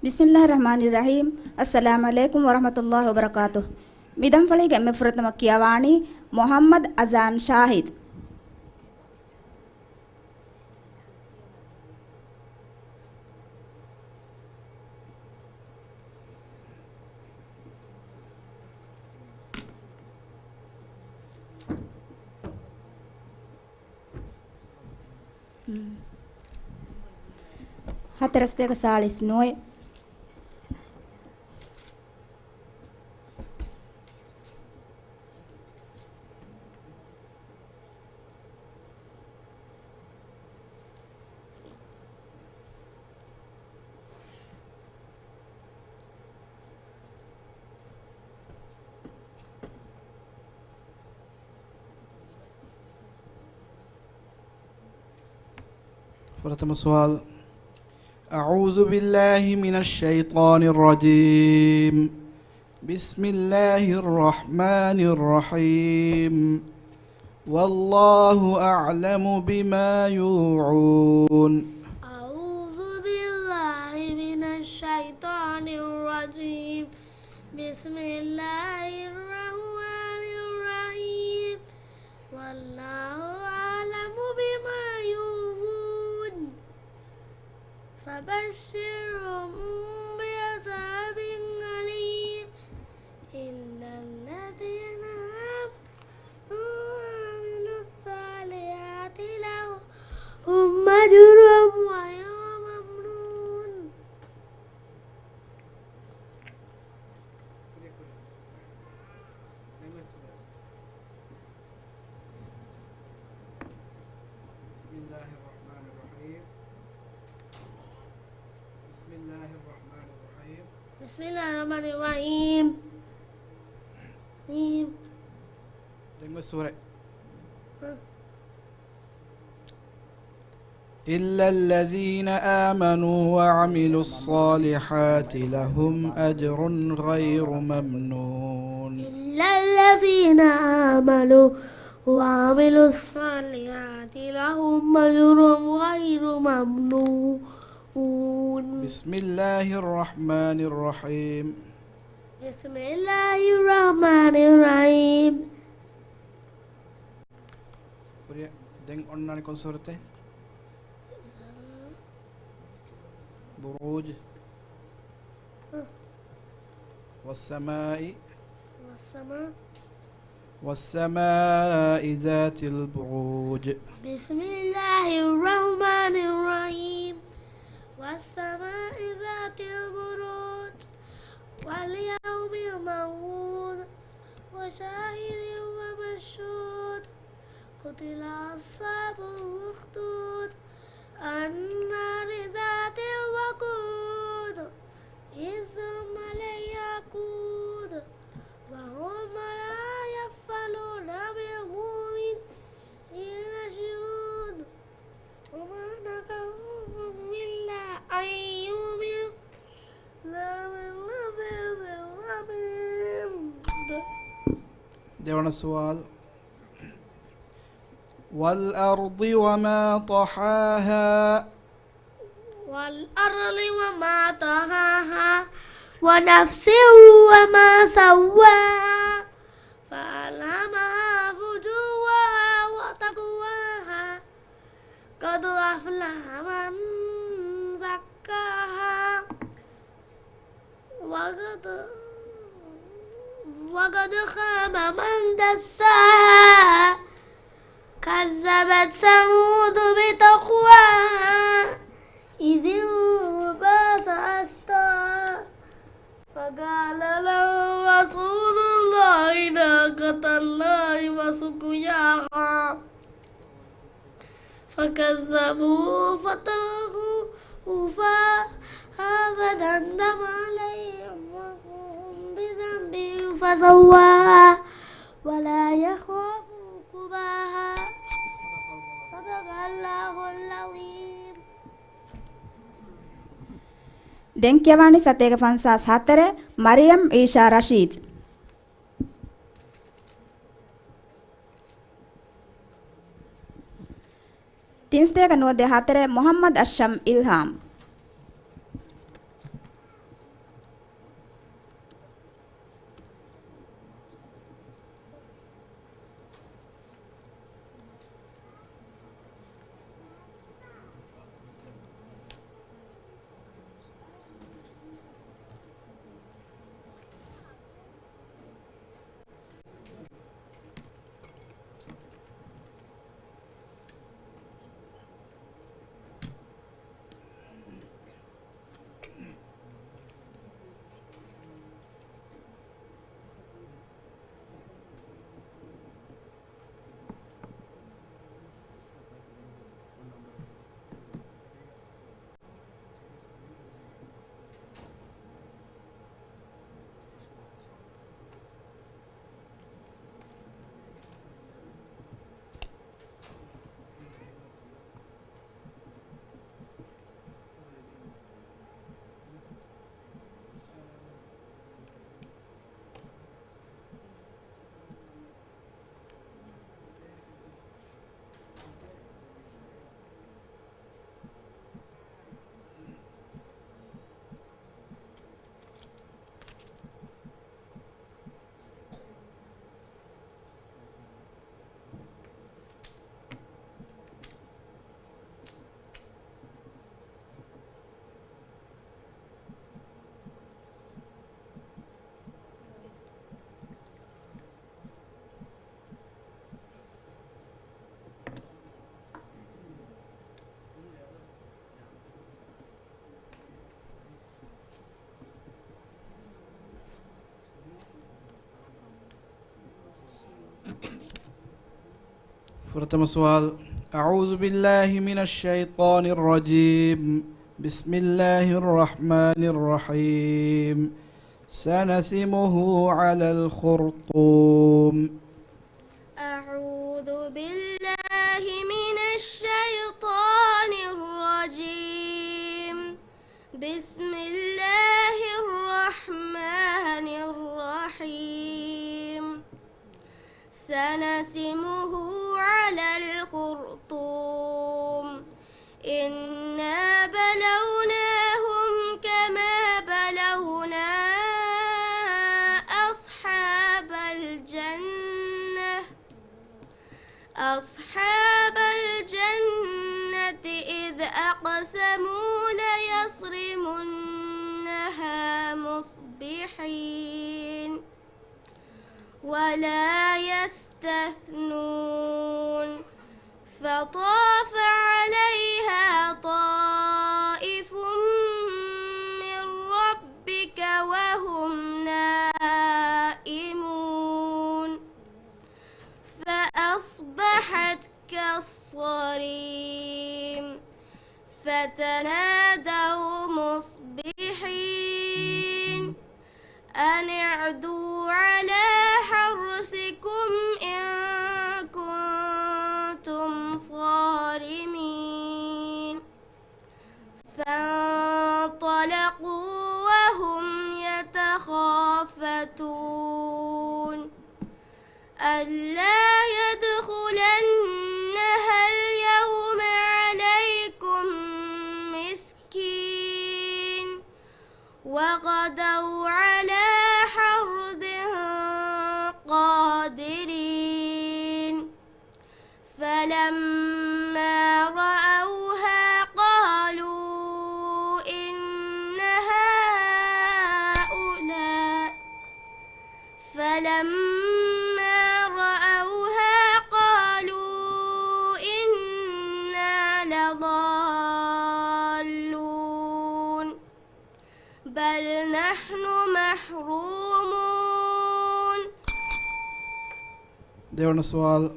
Bismillahirrahmanirrahim. Assalamualaikum warahmatullahi wabarakatuh. Midam fali gemme furatama kiyawani Muhammad Azan Shahid. Haterastega salis noy. प्रथम सवाल أعوذ بالله من الشيطان الرجيم بسم الله الرحمن الرحيم والله أعلم بما يوعون أعوذ بالله من الشيطان الرجيم بسم الله الرحمن الرحيم والله أعلم بما يوعون فبشرهم بعذاب أليم إلا الذين آمنوا وعملوا الصالحات لهم أجر غير ممنون. بسم الله الرحمن الرحيم بسم الله الرحمن الرحيم بسم الله الرحمن الرحيم. تنقل السورة إلا الذين آمنوا وعملوا الصالحات لهم أجر غير ممنون إلا الذين آمنوا وعملوا الصالحات لهم أجر غير ممنون. بسم الله الرحمن الرحيم بسم الله الرحمن الرحيم. دين قلنا نكون سورته بروج والسماء ذات البروج. بسم الله الرحمن الرحيم. والسماء ذات البروج واليوم الموعود وشاهد ومشهود قتل أصحاب الأخدود النار ذات الوقود إذ هم عليها قود وهم لا يفعلون بالمؤمن رشود وما نكرهم إلا أن يؤمنوا ديونا السؤال والأرض وما طحاها والأرض وما طحاها ونفس وما سواها فألهمها فجورها وتقواها قد أفلح من زكاها وقد خاب من دساها كذبت ثمود بتقواها إذ انبعث أشقاها فقال له رسول الله ناقة الله وسقياها فكذبوه فتركوه فدمدم عليهم بذنبهم فسواها ولا يخاف عقباها. صدق الله العظيم. Denkyawani satega fansas hatere Mariam Isha Rashid. Tinstega nuode hatere Muhammad Asham Ilham. pertama soal أعوذ بالله من الشيطان الرجيم بسم الله الرحمن الرحيم سنسمه على الخرطوم أعوذ بالله من الشيطان الرجيم بسم الله الرحمن الرحيم سنسمه على الخرطوم إنا بلوناهم كما بلونا أصحاب الجنة إذ أقسموا ليصرمنها مصبحين ولا يستثنون فطاف عليها طائف من ربك وهم نائمون فأصبحت كالصريم فتنادوا مصبحين أن اعدوا على حرثكم إن كنتم صارمين فانطلقوا وهم يتخافتون ألا يدخلنها اليوم عليكم مسكين وغدوا على حرد قادرين فلما رأوها قالوا إن هؤلاء فلما رأوها قالوا إنا لضالون بل نحن محرومون. Dewan soal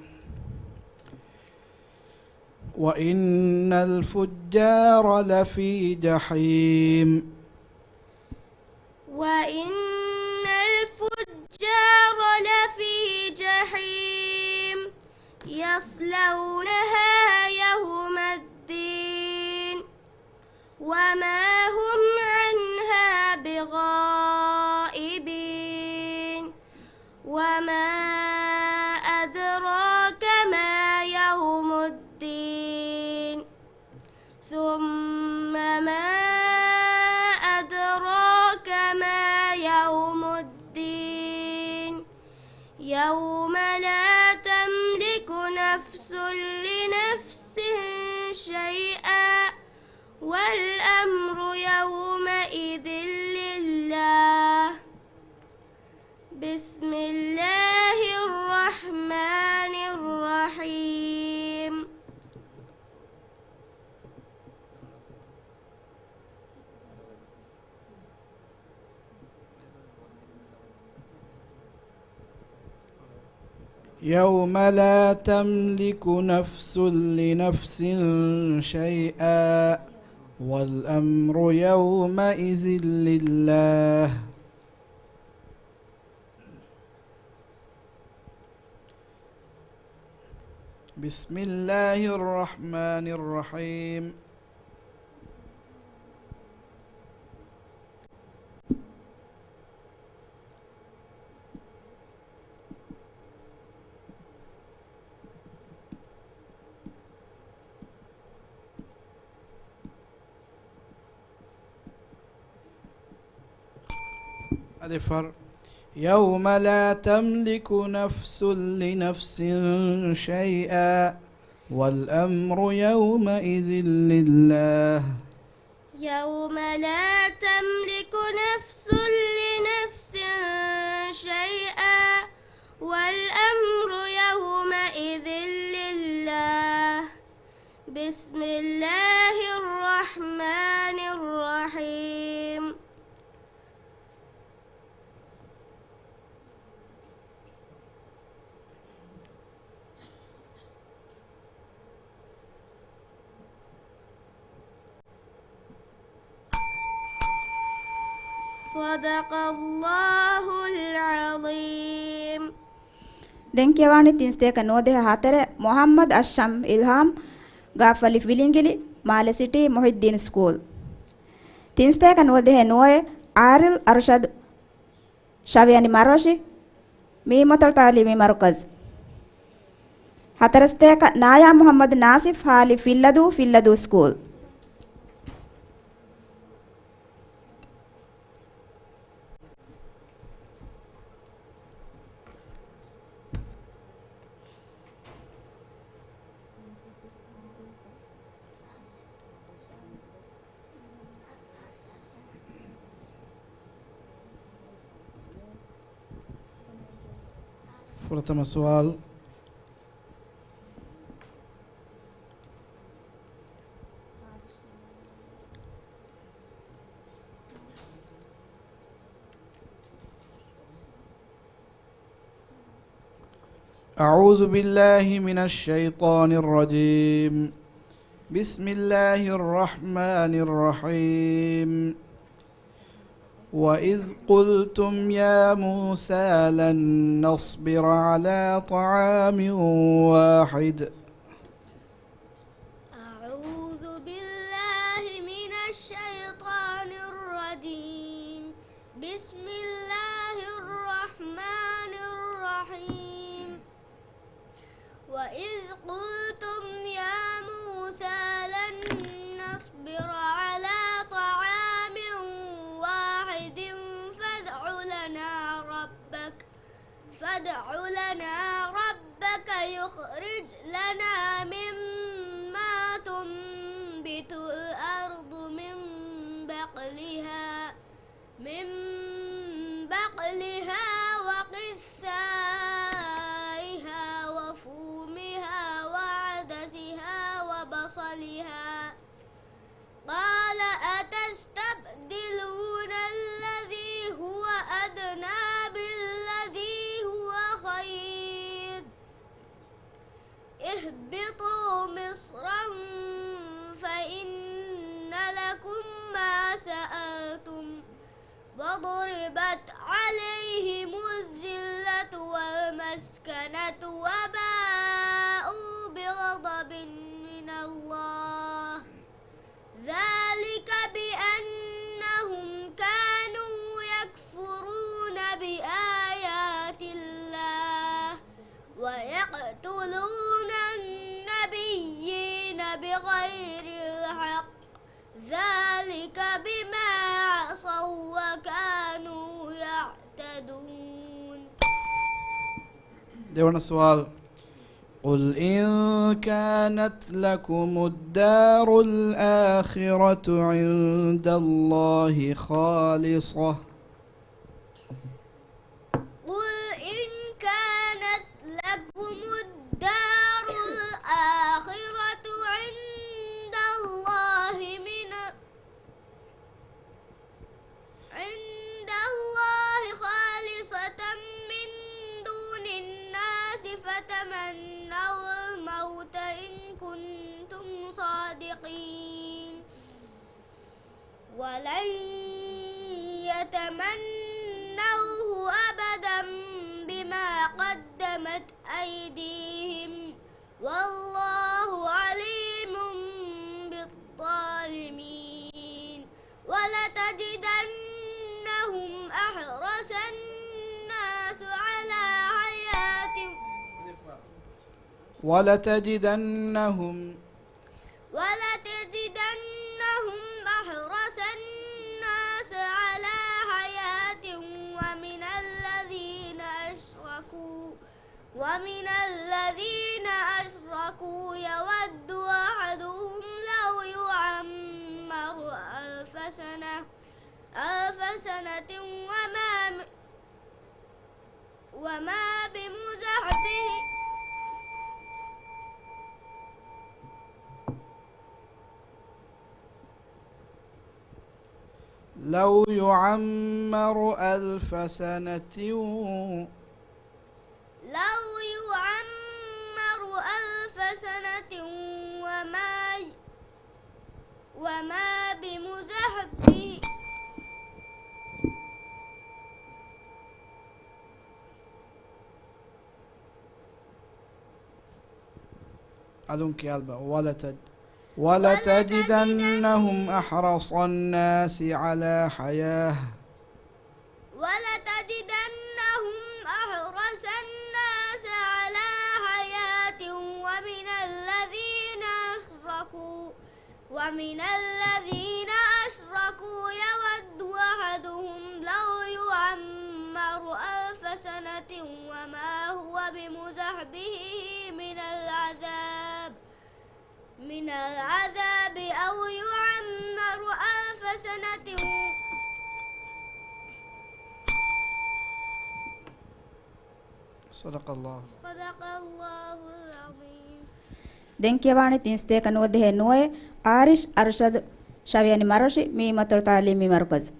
وإن الفجار لفي جحيم وإن الفجار لفي جحيم يصلونها يوم الدين وما هم عنها بغائبين وما أدراك ما يوم الدين ثم ما أدراك ما يوم الدين يوم لا تملك نفس لنفس شيئا والأمر يومئذ لله. بسم الله الرحمن الرحيم. يوم لا تملك نفس لنفس شيئا والأمر يومئذ لله. بسم الله الرحمن الرحيم. أدفر يوم لا تملك نفس لنفس شيئا والأمر يومئذ لله. يوم لا تملك نفس لنفس شيئا والأمر يومئذ لله. بسم الله الرحمن الرحيم. صدق الله العظيم. den kewani tinsteka node hatere Muhammad Asham Ilham Gafali Vilingili Male City Muhiddin School tinsteka node noe Aril Arshad Shaviani Maroshi Mimatal Talimi Markaz hatarasteka Naya Muhammad Nasif Hali Filladu School. فرتم سؤال. أعوذ بالله من الشيطان الرجيم. بسم الله الرحمن الرحيم. وإذ قلتم يا موسى لن نصبر على طعام واحد. أعوذ بالله من الشيطان الرجيم. بسم الله الرحمن الرحيم. وإذ قلتم يا موسى لن نصبر على طعام واحد فادع لنا ربك يخرج لنا مما تنبت الأرض من بقلها وقثائها وفومها وعدسها وبصلها. قال أتستبدلون الذي هو أدنى بالذي هو خير اهبطوا مصرا فإن لكم ما سألتم وضربت عليهم الذلة والمسكنة وباءوا بغضب من الله ذلك بأنهم كانوا يكفرون بآيات الله ويقتلون النبيين بغير الحق ذلك بما عصوا وكانوا يعتدون. ديوان السؤال. قل إن كانت لكم الدار الآخرة عند الله خالصة. قل إن كانت لكم الدار الآخرة عند الله خالصة من دون الناس فتمنوا الموت إن كنتم صادقين ولن يتمنوه أبدا بما قدمت أيديهم والله عليم بالظالمين. ولتجدنهم أحرص الناس على حياة ولتجدنهم أحرص الناس على حياة ومن الذين أشركوا يود أحدهم لو يعمر ألف سنة وما بمزحزحه لو يعمر ألف سنة وما بمزحزحه ألونك يالبا ولتجدنهم أحرص الناس على حياة ولتجدنهم أحرص الناس على حياة ومن الذين أشركوا يود أحدهم لو يعمر 1000 سنة وما هو بمزحزحه من العذاب أو يعمر 1000 سنة صدق الله العظيم. دنكيواني تنستيك نوده نوي آرش أرشد شوياني مرشي ميمة تعليمي مركز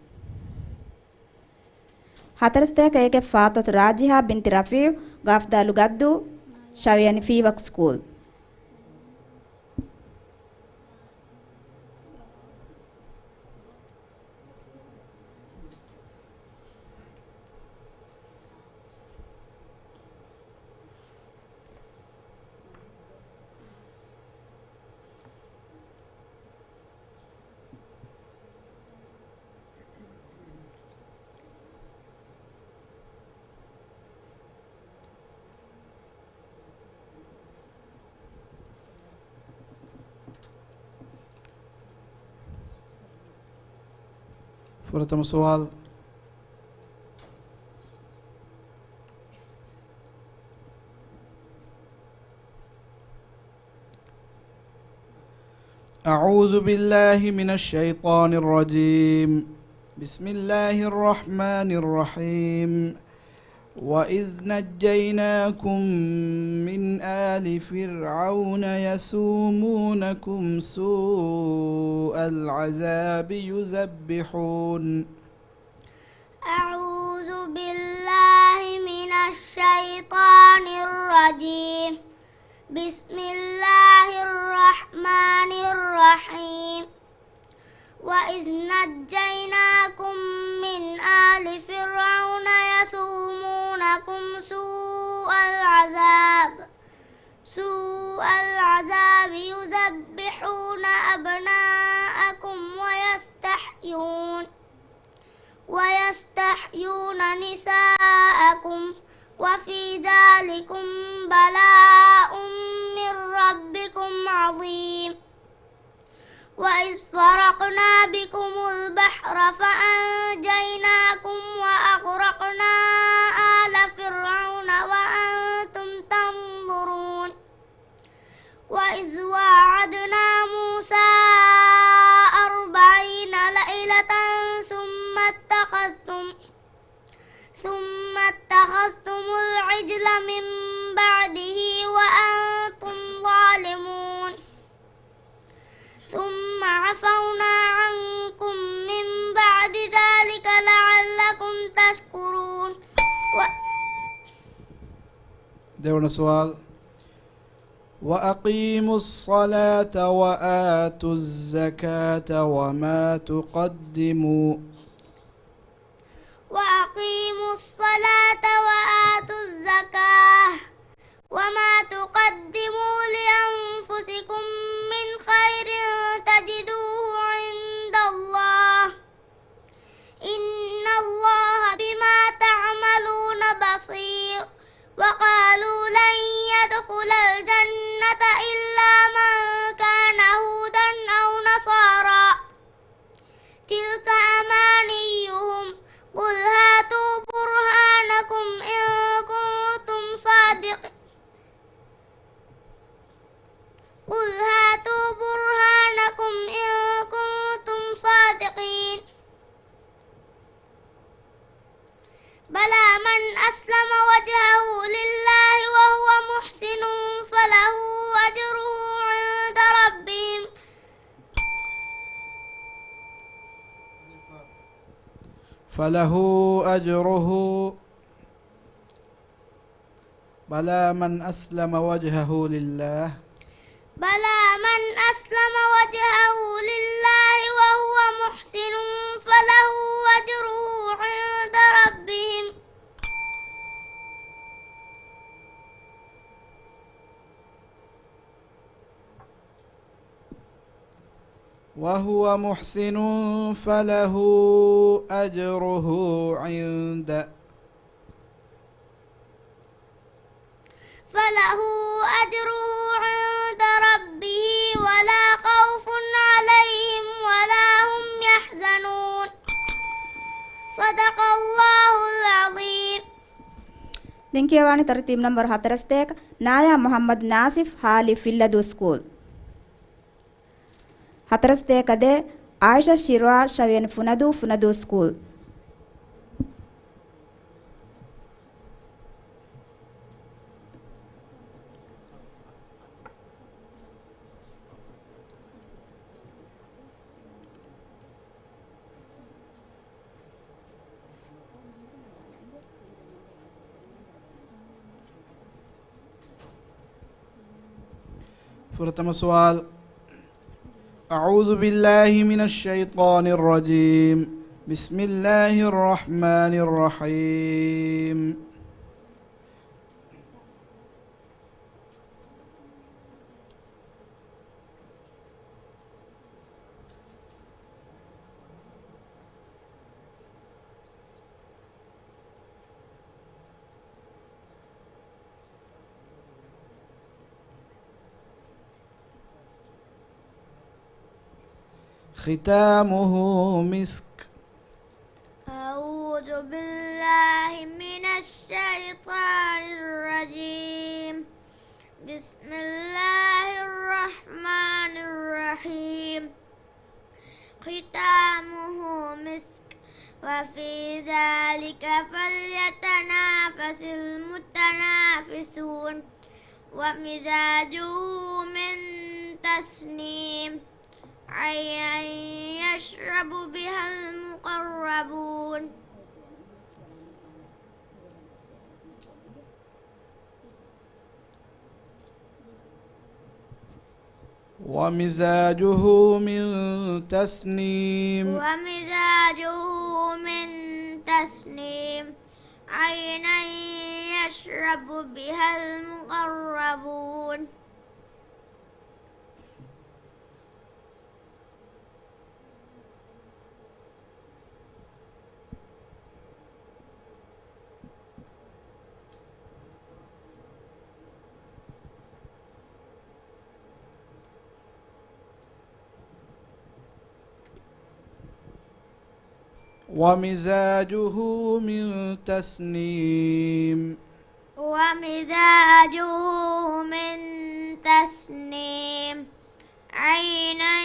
هترستيك ايك فاطة راجحة بنت رفيع غافدالو غدو شوياني في وك سكول فرتم سؤال أعوذ بالله من الشيطان الرجيم بسم الله الرحمن الرحيم وإذ نجيناكم من آل فرعون يسومونكم سوء العذاب يذبحون أعوذ بالله من الشيطان الرجيم بسم الله الرحمن الرحيم وإذ نجيناكم من آل فرعون يسومونكم سوء العذاب يذبحون أبناءكم ويستحيون نساءكم وفي ذلكم بلاء من ربكم عظيم وإذ فرقنا بكم البحر فأنجيناكم وأغرقنا آل فرعون وأنتم تنظرون وإذ واعدنا موسى 40 ليلة ثم اتخذتم العجل من بعده وأنتم ظالمون ثم عفونا عنكم من بعد ذلك لعلكم تشكرون دورنا سؤال وأقيموا الصلاة وآتوا الزكاة وأقيموا الصلاة وآتوا الزكاة وما تقدموا لأنفسكم من خير تجدوه عند الله إن الله بما تعملون بصير وقالوا لن يدخل الجنة إلا من كان هودا أو نصارى تلك أمانيهم قل هاتوا برهانكم إن كنتم صادقين بلى من أسلم وجهه لله وهو محسن فله أجره عند ربهم بلى من أسلم وجهه لله وهو محسن فله أجره عند ربهم وهو محسن فله أجره عند فله أجره عند ربه ولا خوف عليهم ولا هم يحزنون صدق الله العظيم. දෙන්කියවානි තර්තිබ් නම්බර් 41 නායා මොහම්මද් නාසිෆ් ಹಾಲಿ ಫಿಲ್ಲದು ಸ್ಕೂಲ್ 41 ದೆ ಆಯಿಷಾ ಶಿರ್ವಾರ್ ಶವೆನ್ ಫುನದು ಸ್ಕೂಲ್ فرتم سؤال. أعوذ بالله من الشيطان الرجيم. بسم الله الرحمن الرحيم. ختامه مسك. أعوذ بالله من الشيطان الرجيم. بسم الله الرحمن الرحيم. ختامه مسك وفي ذلك فليتنافس المتنافسون ومزاجه من تسنيم عينا يشرب بها المقربون ومزاجه من تسنيم عينا يشرب بها المقربون ومزاجه من تسنيم عينا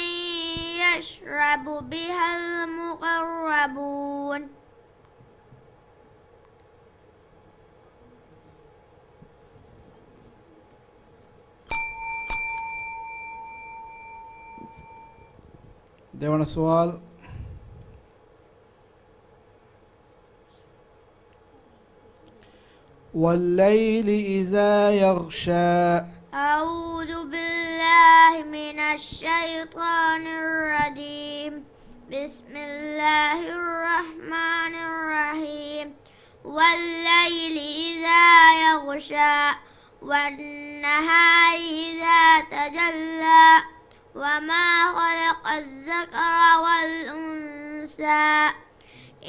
يشرب بها المقربون ديوان السؤال. والليل إذا يغشى. أعوذ بالله من الشيطان الرجيم. بسم الله الرحمن الرحيم. والليل إذا يغشى والنهار إذا تجلى وما خلق الذكر والأنثى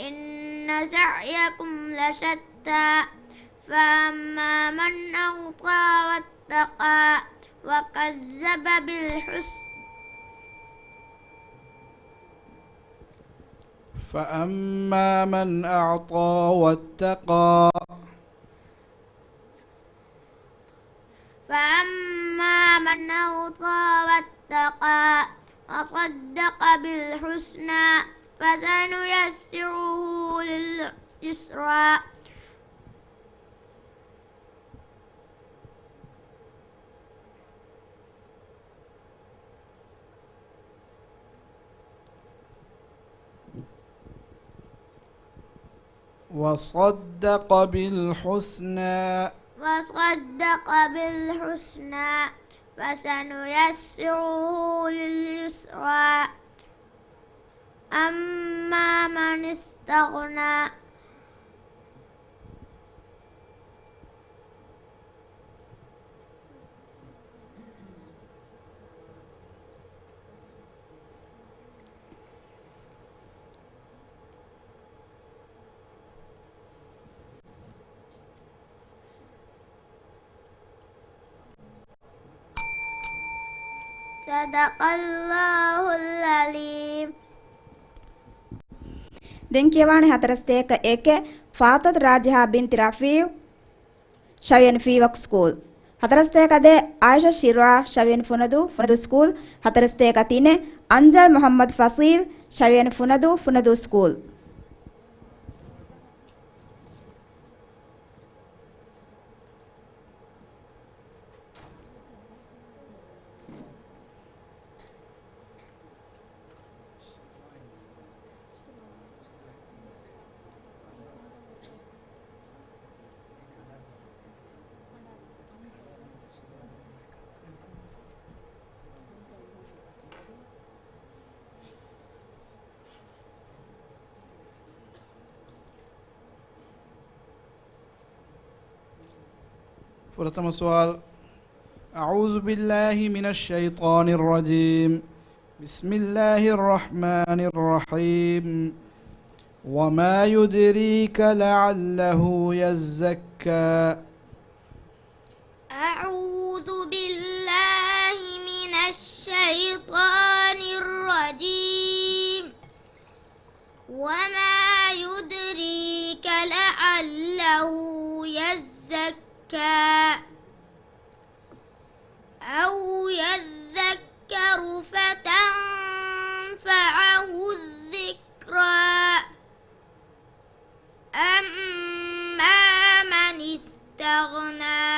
إن سعيكم لشتى فأما من أعطى واتقى وكذب بالحسنى فأما من أعطى واتقى وصدق بالحسنى فسنيسره لليسرى وصدق بالحسنى فسنيسره لليسرى أما من استغنى صدق الله العليم. දැන් කියවන්නේ 41 ෆාතත් රාජිහා බින්ති රෆී ශවියන් ෆීවක් ස්කූල් 41 de ආයිෂා ශිරා ශවියන් ෆුනදු ස්කූල් 41 තිනේ අන්ජල් මොහම්මද් ෆසීල් ශවියන් ෆුනදු ස්කූල්. فرتم سؤال. أعوذ بالله من الشيطان الرجيم. بسم الله الرحمن الرحيم. وما يدريك لعله يزكى. أعوذ بالله من الشيطان الرجيم. وما يدريك لعله يزكى أو يذكر فتنفعه الذكرى. أما من استغنى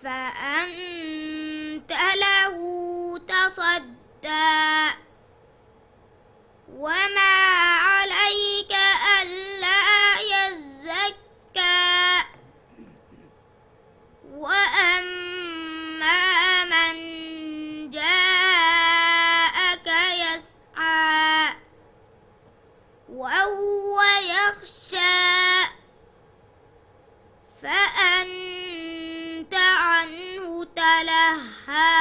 فأنت له تصدى وما عليك ألا يزكى. وأما من جاءك يسعى وهو يخشى فأنت عنه تلهى.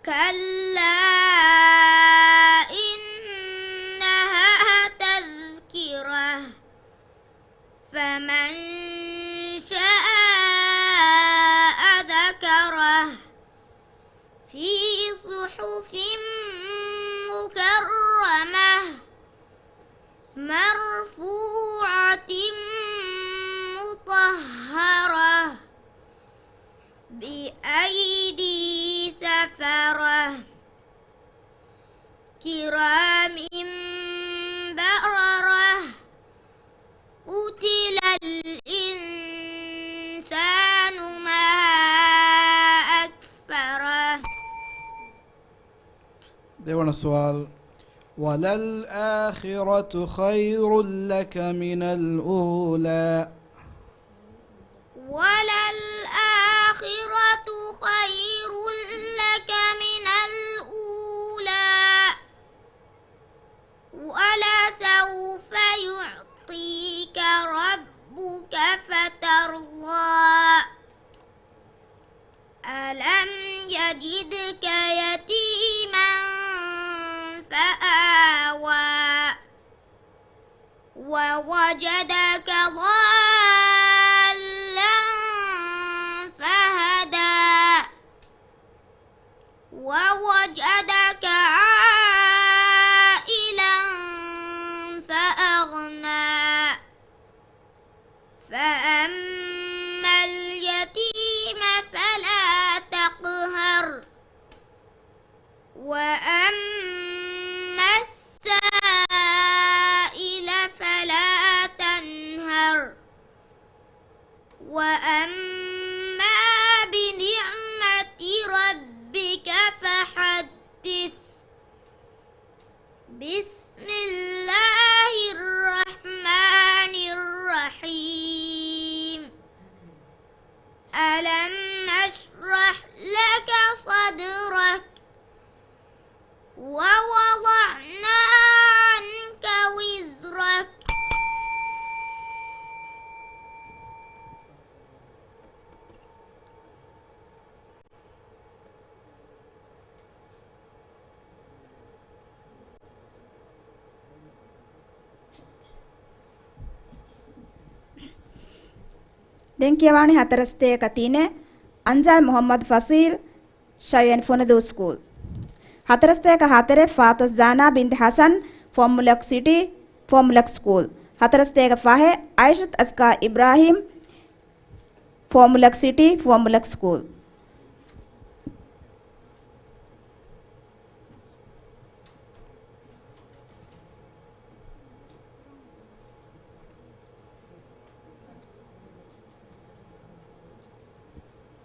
كلا إنها تذكرة فمن شاء ذكره في صحف مكرمة مرفوعة مطهرة بأيدي سفرة كرام بررة. قتل الإنسان ما أكفره. ديوان السؤال. وللآخرة خير لك من الأولى. وللآخرة خير لك من الأولى ولسوف يعطيك ربك فترضى. ألم يجدك يتيما فآوى ووجدك ضالا فهدى ووجدك عائلا فأغنى. فأما اليتيم فلا تقهر وأما السائل فلا تنهر. وأما بنعمة ربك فحدث. بسم الله الرحمن الرحيم. ألم نشرح لك صدرك ووضعنا عنك وزرك. දැන් කියවන්නේ 41 තිනේ අංජල් මොහම්මද් ෆසීල් ෂයන් ෆොනදු ස්කූල්. හතරස්තේක හතරේ ෆාතස් ජානා බින්ති හසන් ෆොම්මුලක් සිටි ෆොම්මුලක් ස්කූල්. හතරස්තේක ෆහේ අයිෂත් අස්කා ඉබ්‍රාහිම් ෆොම්මුලක් සිටි ෆොම්මුලක් ස්කූල්.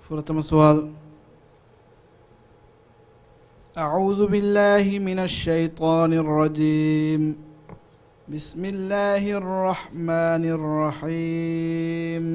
فرتم سؤال. أعوذ بالله من الشيطان الرجيم. بسم الله الرحمن الرحيم.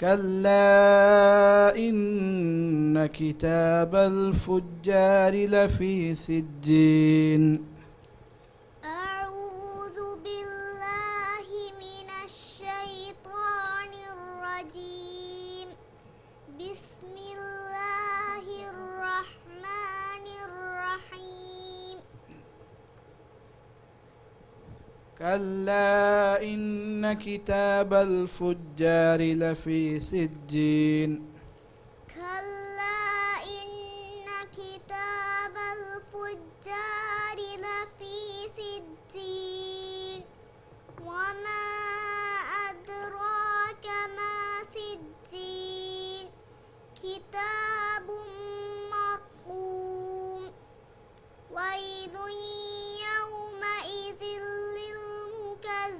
كلا إن كتاب الفجار لفي سجين. أعوذ بالله من الشيطان الرجيم. بسم الله الرحمن الرحيم. كلا إن كتاب الفجار لفي سجين. كلا إن كتاب الفجار لفي سجين. وما أدراك ما سجين. كتاب مرقوم. ويل يومئذ للمكذبين.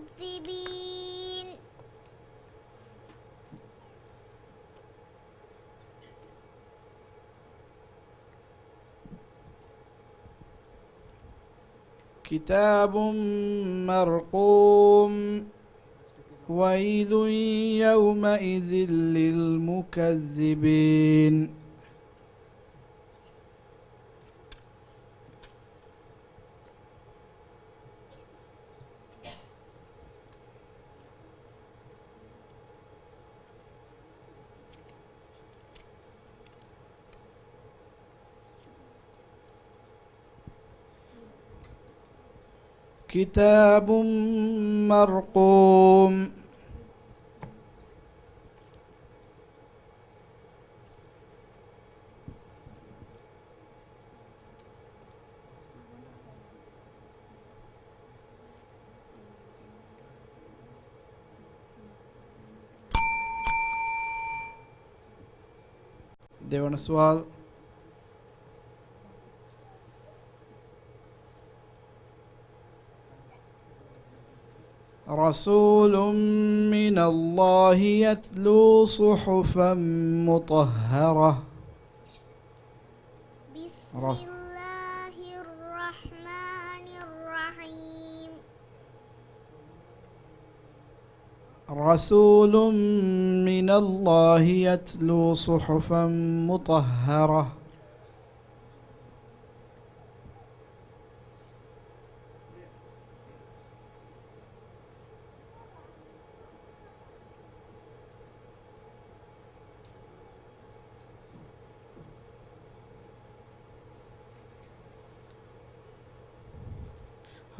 كتاب مرقوم. ويل يومئذ للمكذبين. كتاب مرقوم. දෙවන සුවල්. رسول من الله يتلو صحفا مطهرة. بسم الله الرحمن الرحيم. رسول من الله يتلو صحفا مطهرة.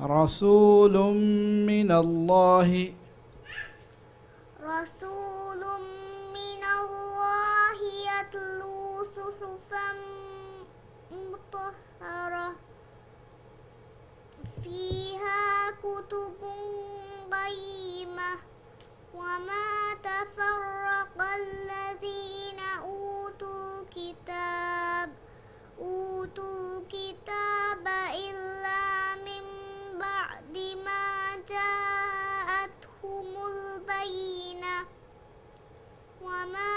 رسول من الله. رسول من الله يتلو صحفا مطهرة فيها كتب قيمة. وما تفرق الذين أوتوا الكتاب إلا من بعد ما جاءتهم البينة. وما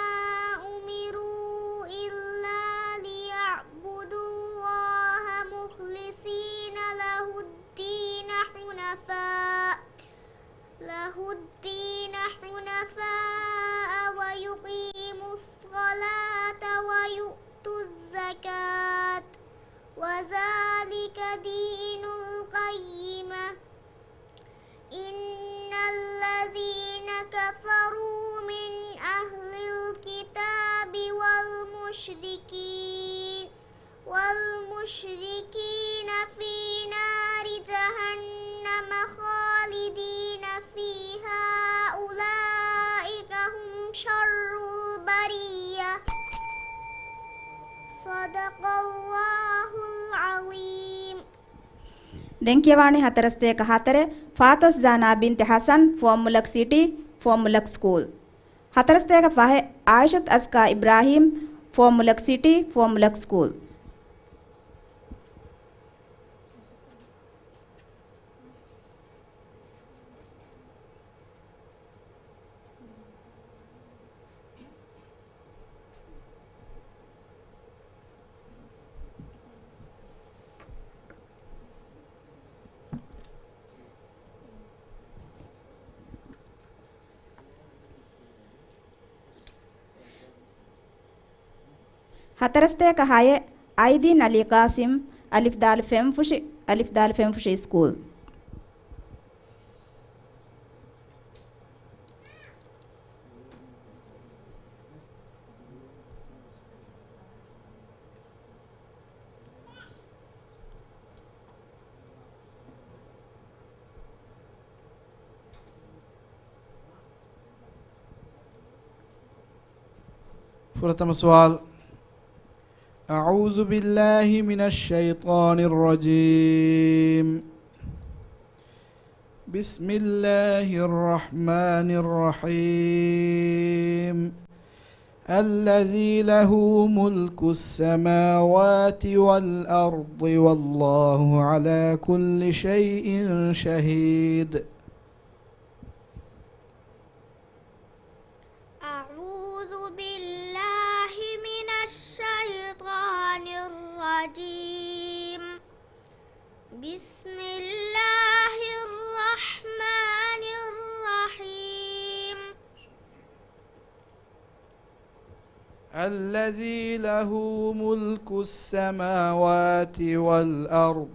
أمروا إلا ليعبدوا الله مخلصين له الدين حنفاء والمشركين في نار جهنم خالدين فيها أولئك هم شر البرية صدق الله العظيم. දෙංකියවාණි 41 ෆාතස් ජානා බින්ති හසන් ෆෝමුලක් සිටි ෆෝමුලක් ස්කූල් 41 ආයිෂත් අස්කා ඉබ්‍රාහීම් ෆෝමුලක් සිටි ෆෝමුලක් ස්කූල්. හතරස්තයක 6 අයිදීන් අලි කාසිම් අලිෆ් දාල් ෆෙම්ෆුෂි ස්කූල්. فرتم سؤال. أعوذ بالله من الشيطان الرجيم. بسم الله الرحمن الرحيم. الذي له ملك السماوات والأرض والله على كل شيء شهيد. أعوذ بالله من الشيطان الرجيم. بسم الله الرحمن الرحيم. الذي له ملك السماوات والأرض.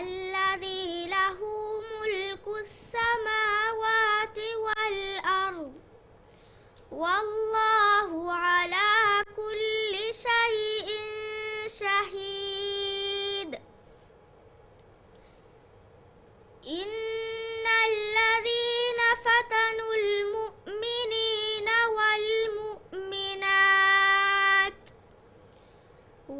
الذي له ملك السماوات والأرض والله على كل شيء شهيد. إن الذين فتنوا المؤمنين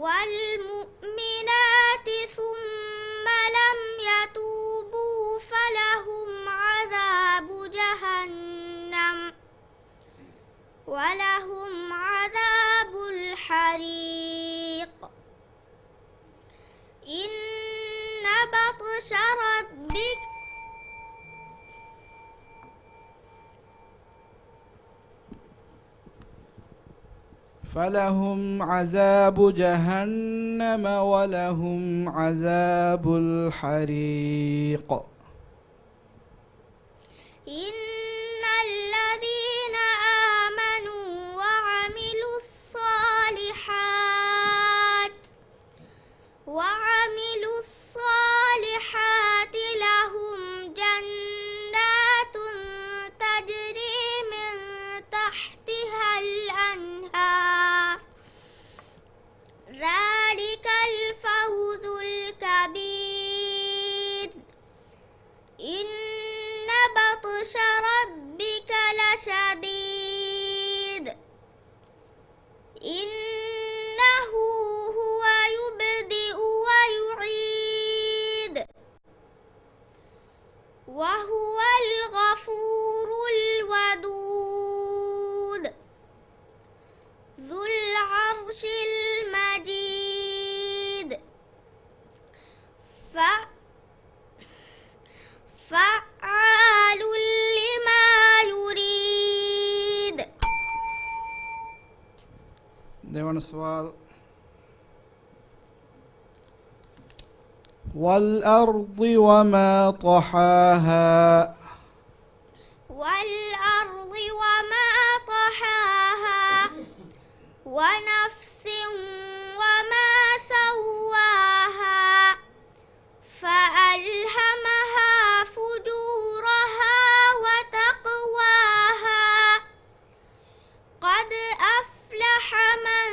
والمؤمنات ثم لم يتوبوا فلهم عذاب جهنم ولهم عذاب الحريق. إن بطش ربك فلهم عذاب جهنم ولهم عذاب الحريق. إن الذين آمنوا وعملوا الصالحات لهم جنات تجري من تحتها الأنهار ذلك الفوز الكبير. إن بطش ربك لشديد. إنه هو يبدئ ويعيد وهو الغفور الودود ذو العرش المجيد. فعال لما يريد. දෙවන සවාල්. والأرض وما طحاها. والأرض وما طحاها ونفس وما سواها فألهمها فجورها وتقواها قد أفلح من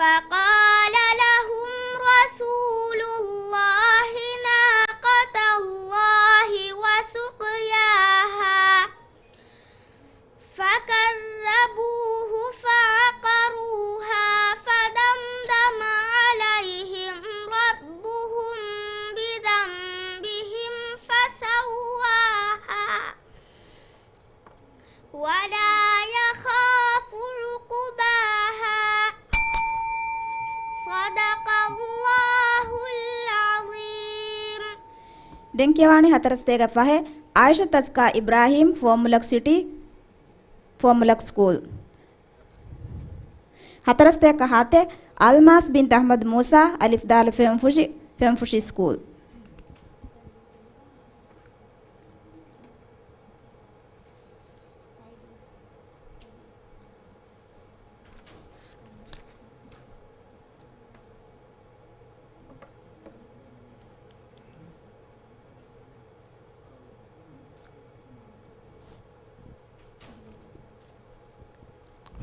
فقال لهم رسول الله ناقة الله وسقياها فكذبوه فعقروها فدمدم عليهم ربهم بذنبهم فسواها ولا يخاف عقباها صدق الله العظيم. දෙන්කියවානි හතරස්තේක පහේ ආයිෂා තස්කා ඉබ්‍රාහීම් ෆෝමුලක් සිටි ෆෝමුලක් ස්කූල් හතරස්තේක හතේ අල්මාස් බින්ත් අහමද් මූසා අලිෆ් දාල් ෆෙම්ෆුෂි ස්කූල්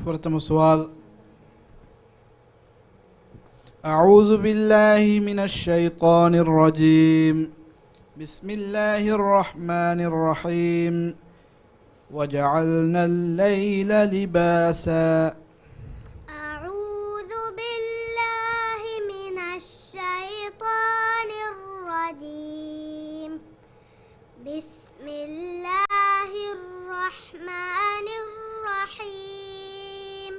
فرتم السؤال. أعوذ بالله من الشيطان الرجيم. بسم الله الرحمن الرحيم. وجعلنا الليل لباسا. أعوذ بالله من الشيطان الرجيم. بسم الله الرحمن الرحيم.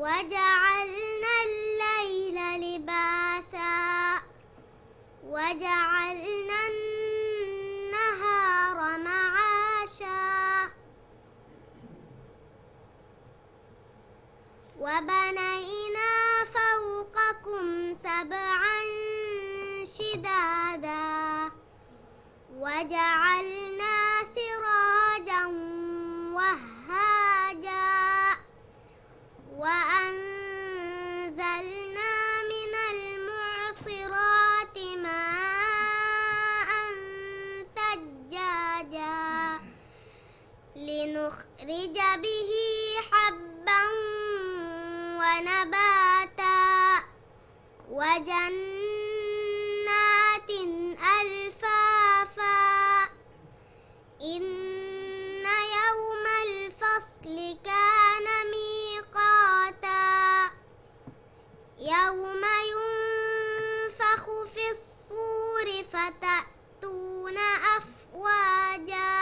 وجعلنا الليل لباسا وجعلنا النهار معاشا وبنينا فوقكم سبعا شدادا وجعلنا سراجا وهاجا وأنزلنا من المعصرات ماء ثجاجا لنخرج به حبا ونباتا وجنات ألفافا إن يوم الفصل كان ميقاتا يوم ينفخ في الصور فتأتون أفواجا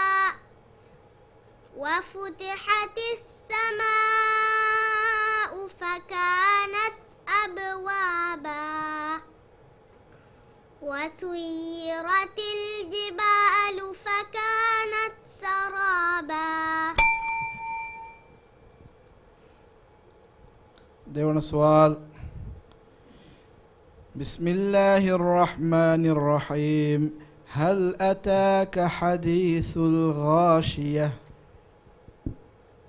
وفتحت السماء فكانت أبوابا وسيرت الجبال فكانت سرابا. ديوان السؤال. بسم الله الرحمن الرحيم. هل أتاك حديث الغاشية؟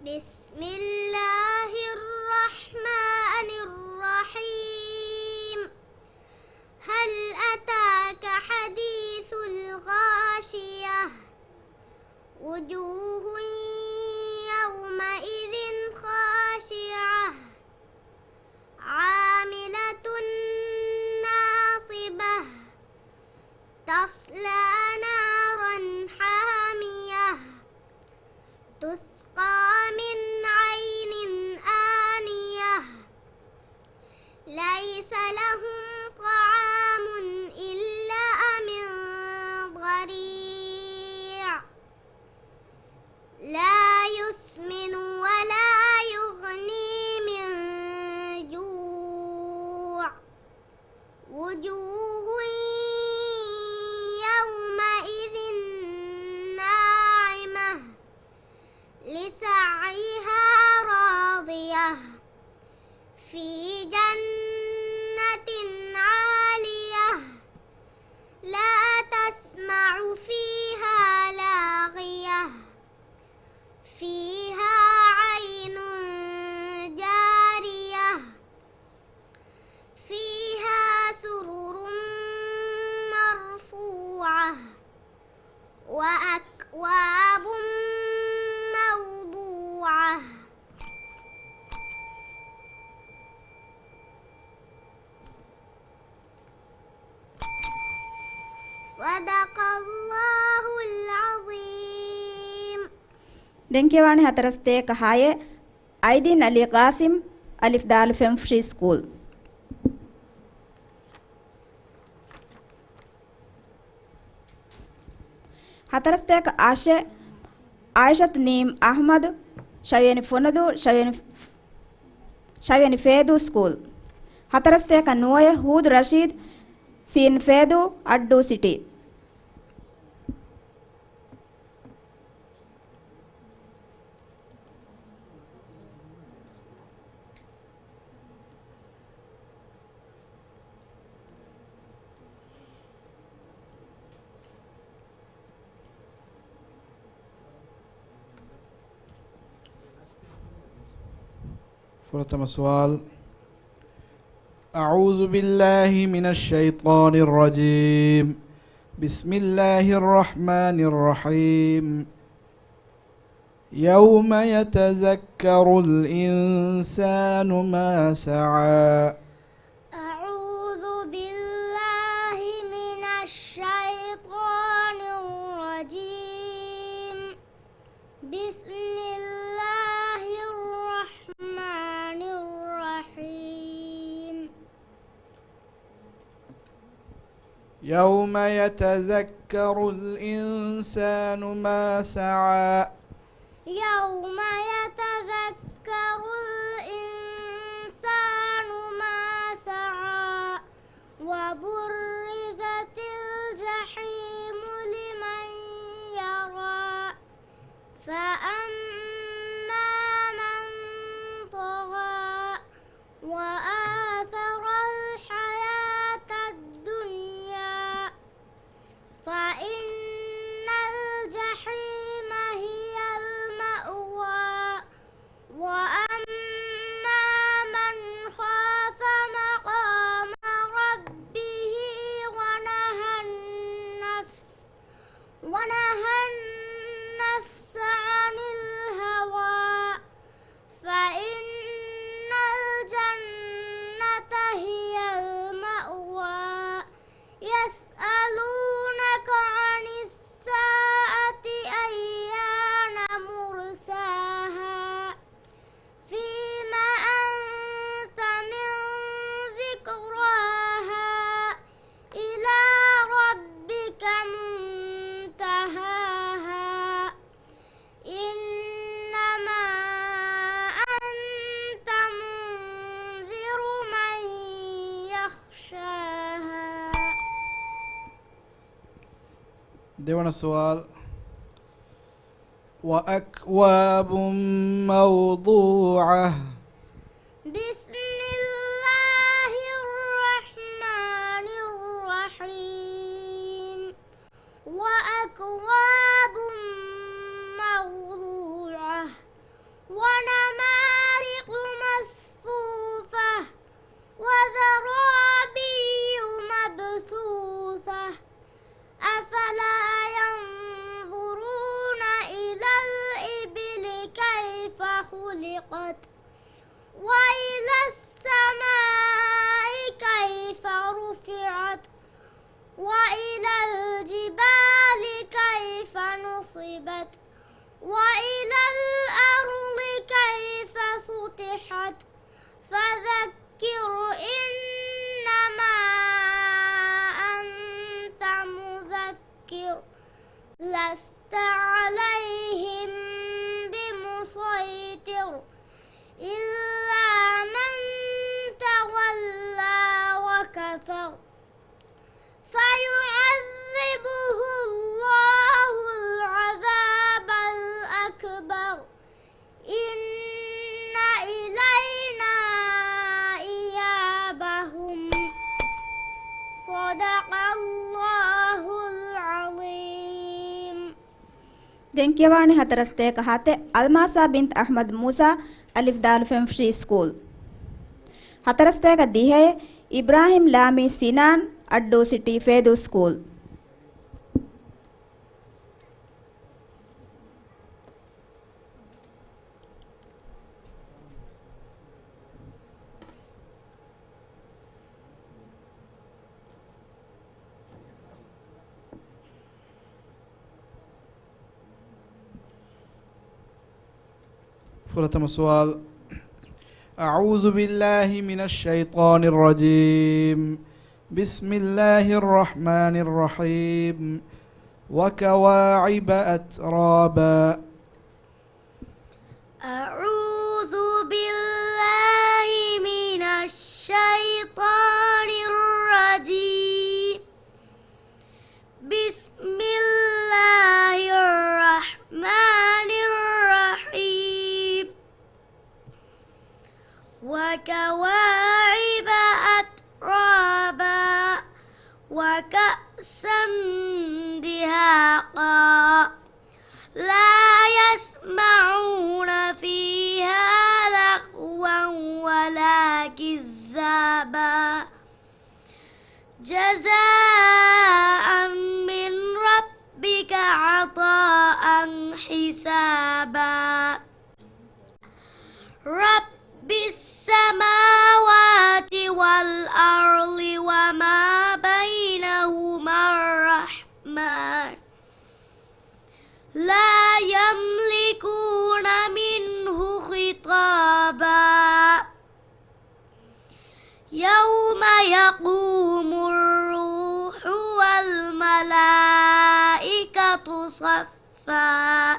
بسم الله الرحمن الرحيم. هل أتاك حديث الغاشية وجوه يومئذ خاشعة عاملة ناصبة تصلى نارا حامية تسقى من عين آنية ليس لهم طعام إلا من ضريع لا يسمن ولا يغني من جوع وجوه يومئذ ناعمة لسعيها راضية في جنة عالية لا تسمع فيها لاغية فيها عين جارية فيها سرر مرفوعة وأكواب موضوعة. صدق الله العظيم. දෙන්කේවානි හතරස්තේක 6 අයිදින් අලි කාසිම් අලිෆ් දාල් ෆෙම් ෆ්‍රී ස්කූල්. හතරස්තේක ආෂේ ආයිෂත් නීම් අහමද් ශවියනි ෆොනදු ශවියනි ෆේදු ස්කූල්. හතරස්තේක නුවය හූද් රෂීද් සීන් ෆේදු අඩ්ඩු සිටි. فرتم سؤال. أعوذ بالله من الشيطان الرجيم. بسم الله الرحمن الرحيم. يوم يتذكر الإنسان ما سعى. أعوذ بالله من الشيطان الرجيم. بسم الله الرحمن الرحيم. يوم يتذكر الإنسان ما سعى. يوم يتذكر الإنسان ما سعى وبرزت الجحيم لمن يرى فأما من طغى وآثر الحياة الدنيا فإن الجحيم هي المأوى وأما من خاف مقام ربه ونهى النفس عن الهوى فإن الجنة هي المأوى. يسألونك عن الساعة أيان مرساها فيما أنت من ذكراها إلى ربك منتهاها إنما أنت منذر من يخشاها. දෙවන සුවල්. وأكواب موضوعة. بسم الله الرحمن الرحيم. وأكواب موضوعة ونمارق مصفوفة وزرابي مبثوثة أفلا ينظرون إلى الإبل كيف خلقت وإلى السماء كيف رفعت وإلى الجبال كيف نصبت وإلى الأرض كيف سطحت فذكر إنما أنت مذكر لست عليهم بمسيطر إلا من تولى وكفر فيعذبه الله العذاب الأكبر إن إلينا إيابهم. صدق الله العظيم. දෙන්කේවානි හතරස්තේක 7 අල්මාසා බින්ත් අහ්මද් මූසා අලිෆ් දාල් ෆෙම් ෆ්‍රී ස්කූල්. හතරස්තේක 10 ඉබ්‍රාහිම් ලාමි සිනාන් අඩ්ඩු සිටි ෆේදු ස්කූල්. فرتم السؤال. أعوذ بالله من الشيطان الرجيم. بسم الله الرحمن الرحيم. وكواعب أترابا. أعوذ بالله من الشيطان الرجيم. بسم الله الرحمن الرحيم. وكواعب أترابا وكأسا دهاقا لا يسمعون فيها لغوا ولا كذابا جزاء من ربك عطاء حسابا. رب السماوات والأرض وما بينهما الرحمن لا يملكون منه خطابا. يوم يقوم الروح والملائكة صفا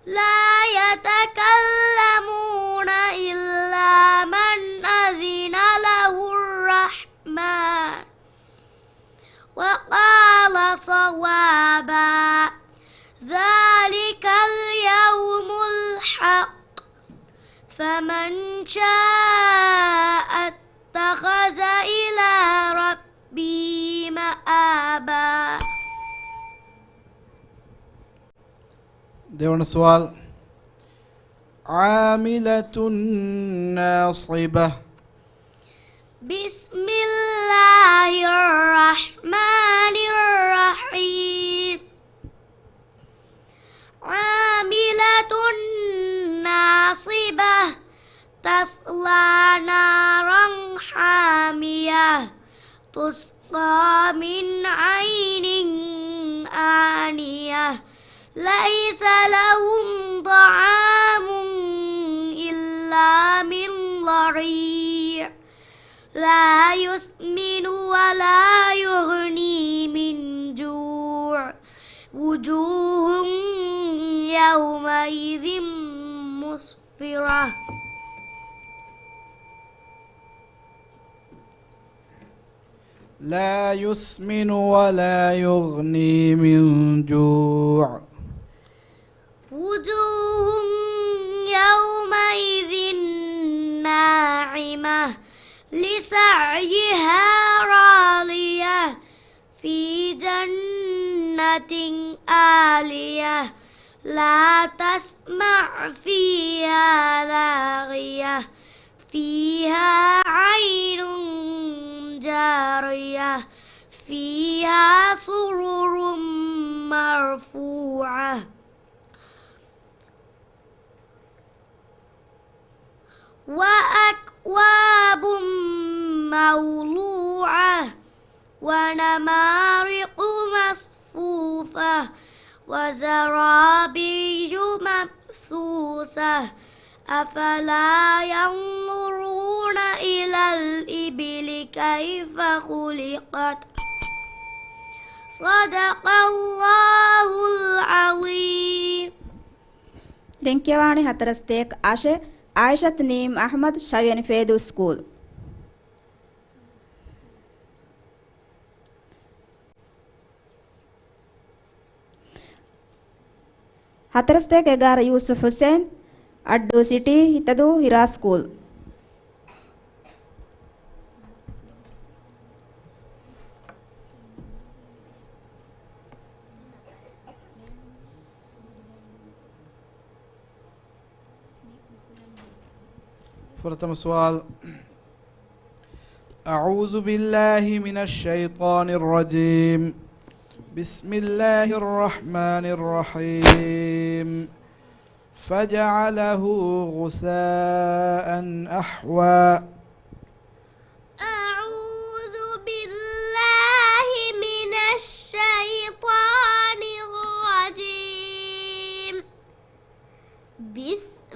لا يتكلمون إلا من أذن له الرحمن وقال صوابا. ذلك اليوم الحق فمن شاء اتخذ إلى ربه مآبا. ديوان السؤال. عاملة ناصبة. بسم الله الرحمن الرحيم. عاملة ناصبة تصلى نارا حامية تسقى من عين آنية ليس لهم طعام إلا من ضريع لا يسمن ولا يغني من جوع وجوه يومئذ مسفرة. لا يسمن ولا يغني من جوع. وجوه يومئذ ناعمة لسعيها راضية في جنة عالية لا تسمع فيها لاغية فيها عين جارية فيها سرر مرفوعة وأكواب موضوعة ونمارق مصفوفة وزرابي مبثوثة أفلا ينظرون إلى الإبل كيف خلقت صدق الله العظيم. දෙංකියවාණි 41 ආශය ආයිෂත් නීම් අහමද් ශවියනි ෆේදු ස්කූල්. හතරස්තේක 11 යූසුෆ් හුසේන් අඩ්ඩු සිටි හිතදු හිරා ස්කූල්. فرتم السؤال. أعوذ بالله من الشيطان الرجيم. بسم الله الرحمن الرحيم. فجعله غثاء أحوى. أعوذ بالله من الشيطان الرجيم. بسم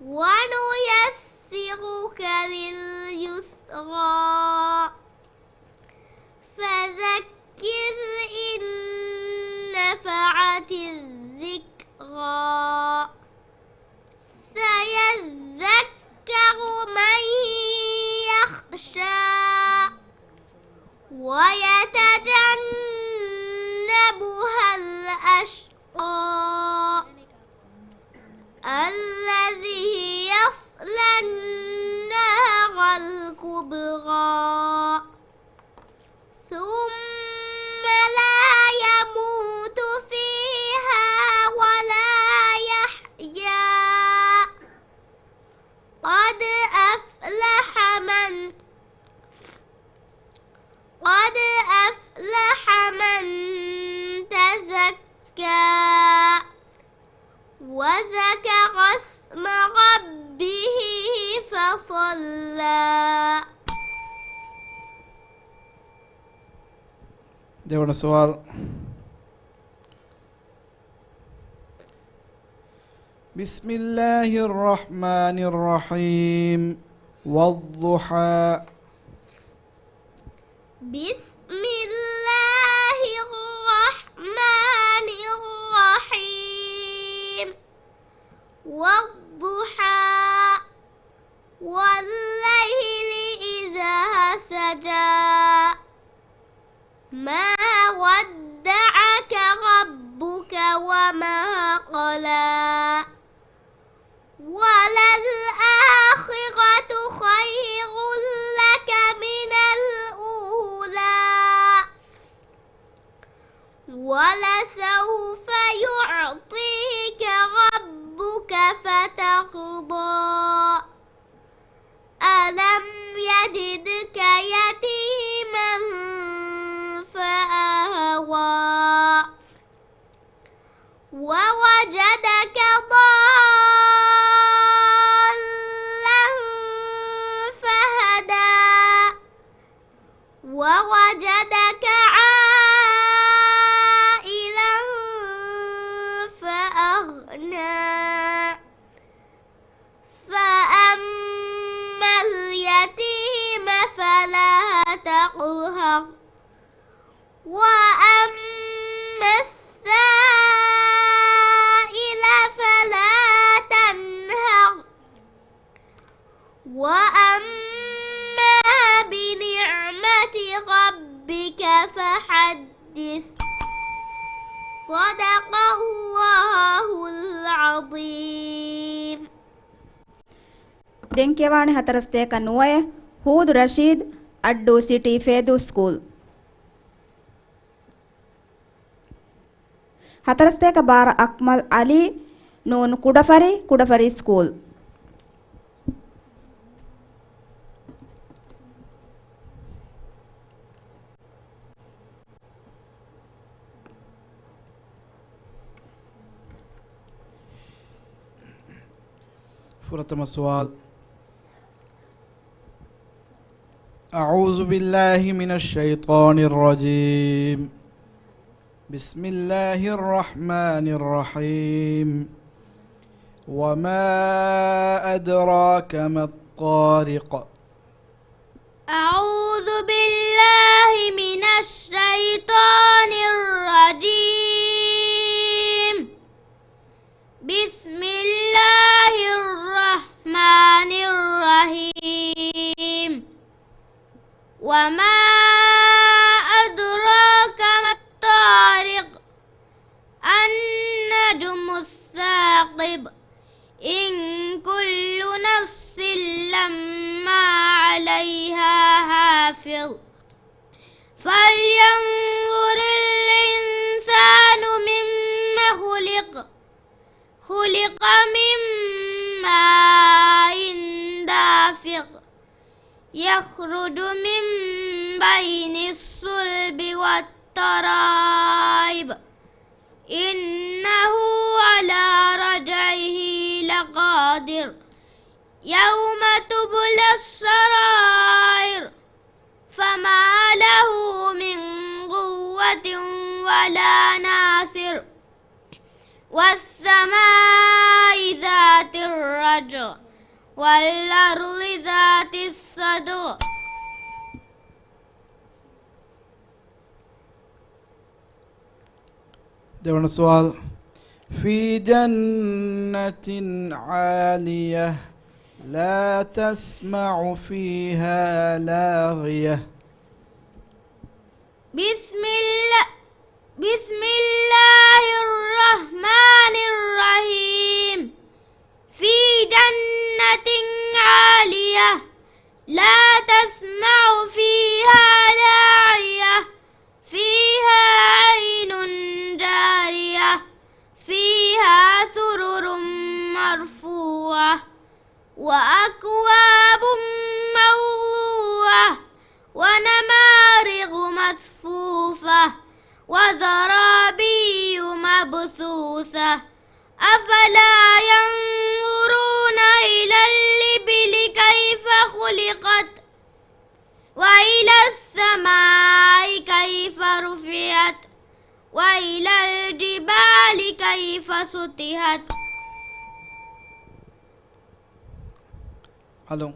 ونيسرك لليسرى فذكر إن نفعت الذكرى سيذكر من يخشى ويتجنبها الأشقى الذي يصلى النار الكبرى ثم لا يموت فيها ولا يحيا قد أفلح من تزكى وذكر اسم ربه فصلى. ديونا سؤال. بسم الله الرحمن الرحيم والضحى. بسم الله الرحمن الرحيم والضحى والليل إذا سجى ما ودعك ربك وما قلى وللآخرة خير لك من الأولى ولسوف يعطيك ربك فترضى ألم يجدك يتيما فآوى ووجدك ضالا فهدى ووجدك عائلا فأغنى فأما اليتيم فلا تقهر وأما السائل فلا تنهر وأما بنعمة ربك فحدث. صدق الله العظيم. දෙන්කේවාණි 49 හූද් රෂීද් අඩ්ඩු සිටි ෆේදු ස්කූල් 49 ಬಾರ ಅಕ್ಮಲ್ ಅಲಿ ನೂನ್ ಕುಡಫರಿ ಸ್ಕೂಲ್ فرتم السؤال. أعوذ بالله من الشيطان الرجيم. بسم الله الرحمن الرحيم. وما أدراك ما الطارق. أعوذ بالله من الشيطان الرجيم. بسم الله الرحمن الرحيم. وما أدراك ما الطارق النجم الثاقب إن كل نفس لما عليها حافظ فلينظر الإنسان مما خلق من ماء دافق يخرج من بين الصلب والترائب إنه على رجعه لقادر يوم تبلى السرائر فما له من قوة ولا ناصر والسماء ذات الرجع والأرض ذات الصدع. देवण सवाल في جنة عالية لا تسمع فيها لاغية. بسم الله الرحمن الرحيم. في جنة عالية لا تسمع فيها لاغية فيها عين جارية فيها سرر مرفوعة وأكواب موضوعة ونمارق مصفوفة وزرابي مبثوثة. أفلا ينظرون إلى الإبل كيف خلقت وإلى السماء كيف رفعت وإلى الجبال كيف سطحت. هلو.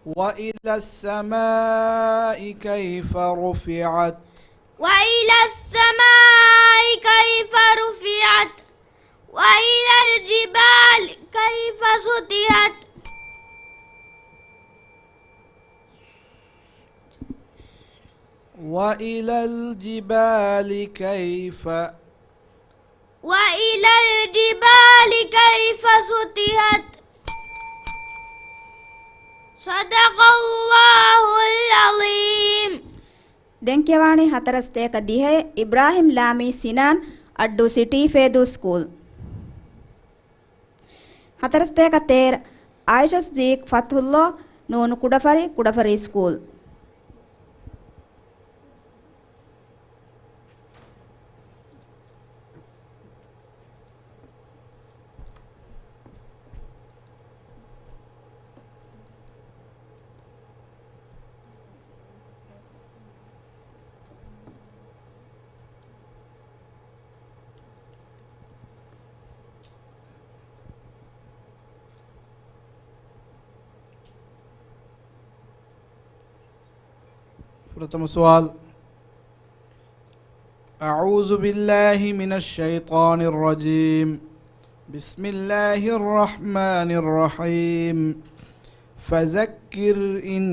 وإلى السماء كيف رفعت وإلى السماء كيف رفعت وإلى الجبال كيف سطحت. وإلى الجبال كيف سطحت. صدق الله العظيم. ದೆಂಕ್ಯವಾಣಿ ಹತರಸ್ತೇಕ ದಿಹೆ ಇಬ್ರಾಹಿಂ ಲಾಮಿ ಸಿನಾನ್ ಅಡ್ಡು ಸಿಟಿ ಫೇದು ಸ್ಕೂಲ್ ಹತರಸ್ತೇಕ ತೇರ್ ಆಯಿಷಸ್ ಜೀಕ್ ಫತುಲ್ಲೋ ನೂನು ಕುಡಫರಿ ಸ್ಕೂಲ್. प्रथम सवाल أعوذ بالله من الشيطان الرجيم بسم الله الرحمن الرحيم فذكر إن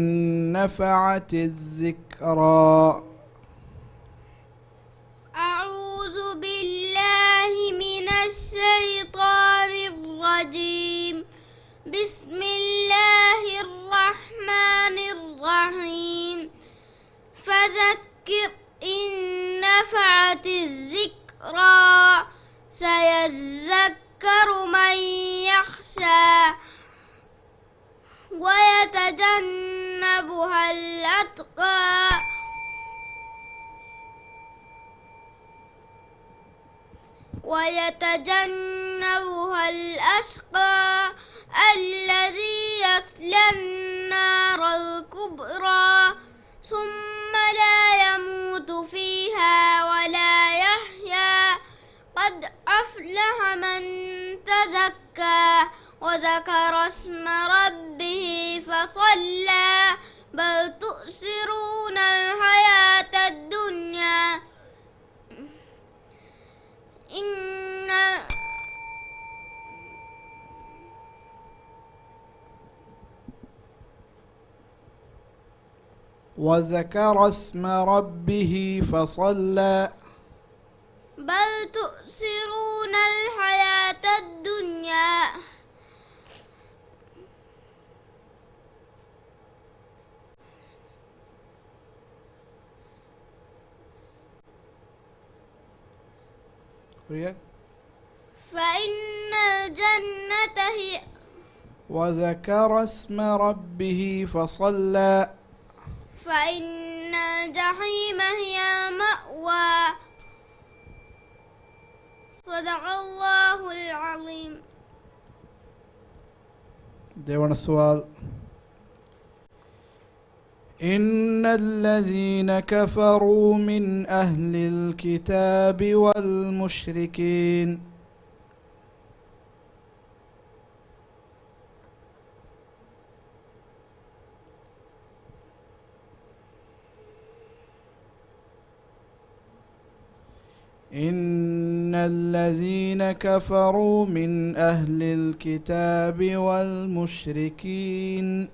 نفعت الذكرى. أعوذ بالله من الشيطان الرجيم بسم الله الرحمن الرحيم فذكر إن نفعت الذكرى سيذكر من يخشى ويتجنبها الأشقى الذي يصلى النار الكبرى ثم لا يموت فيها ولا يحيا. قد أفلح من تزكى وذكر اسم ربه فصلى بل تؤثرون الحياة الدنيا وذكر اسم ربه فصلى بل تؤثرون الحياة الدنيا فإن الجنة هي وذكر اسم ربه فصلى فإن الجحيم هي المأوى. صدق الله العظيم. देवण सवाल إن الذين كفروا من أهل الكتاب والمشركين إن الذين كفروا من أهل الكتاب والمشركين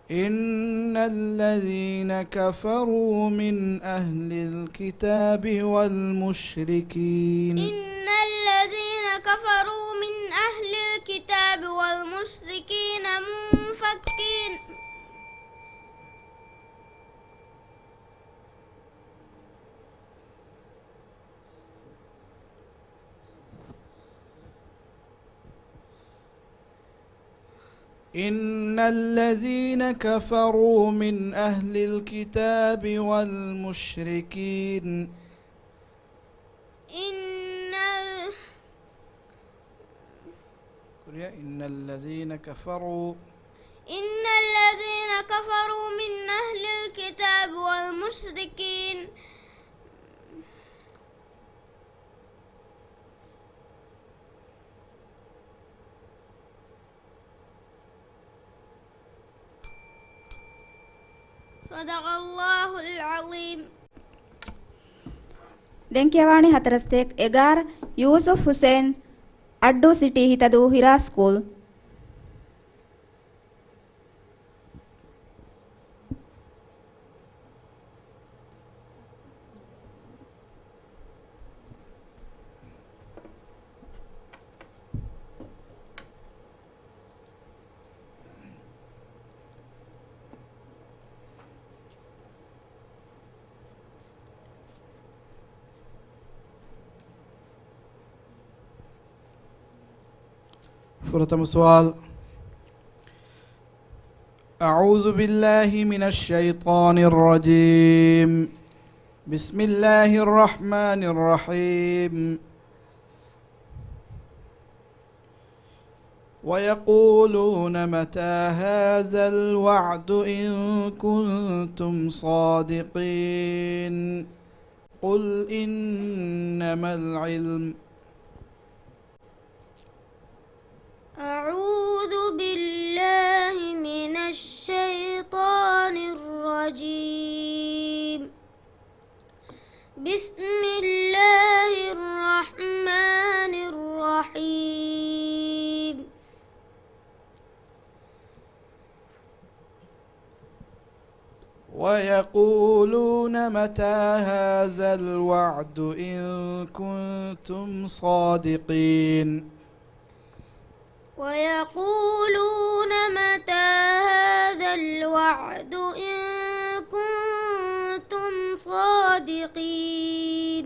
إن الذين كفروا من أهل الكتاب والمشركين إن الذين كفروا من أهل الكتاب والمشركين منفكين إن الذين كفروا من أهل الكتاب والمشركين إن الذين كفروا من أهل الكتاب والمشركين صدق الله العظيم. ದೆಂಕ್ಯವಾಣಿ ಹತರಸ್ತೆಕ್ ಎಗಾರ್ ಯೂಸುಫ್ ಹುಸೇನ್ ಅಡ್ಡು ಸಿಟಿ ಹಿತದು ಹಿರಾ ಸ್ಕೂಲ್. فرتم سؤال. أعوذ بالله من الشيطان الرجيم. بسم الله الرحمن الرحيم. ويقولون متى هذا الوعد إن كنتم صادقين قل إنما العلم. أعوذ بالله من الشيطان الرجيم. بسم الله الرحمن الرحيم. ويقولون متى هذا الوعد إن كنتم صادقين. ويقولون متى هذا الوعد إن كنتم صادقين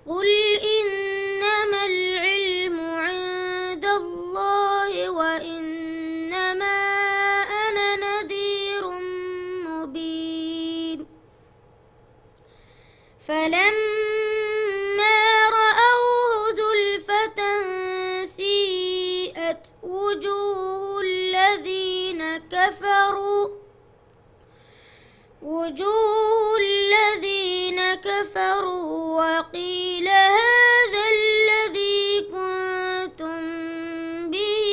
قل إنما العلم عند الله وإنما أنا نذير مبين. فلما رأوه زلفة سيئت وجوه الذين كفروا وقيل هذا الذي كنتم به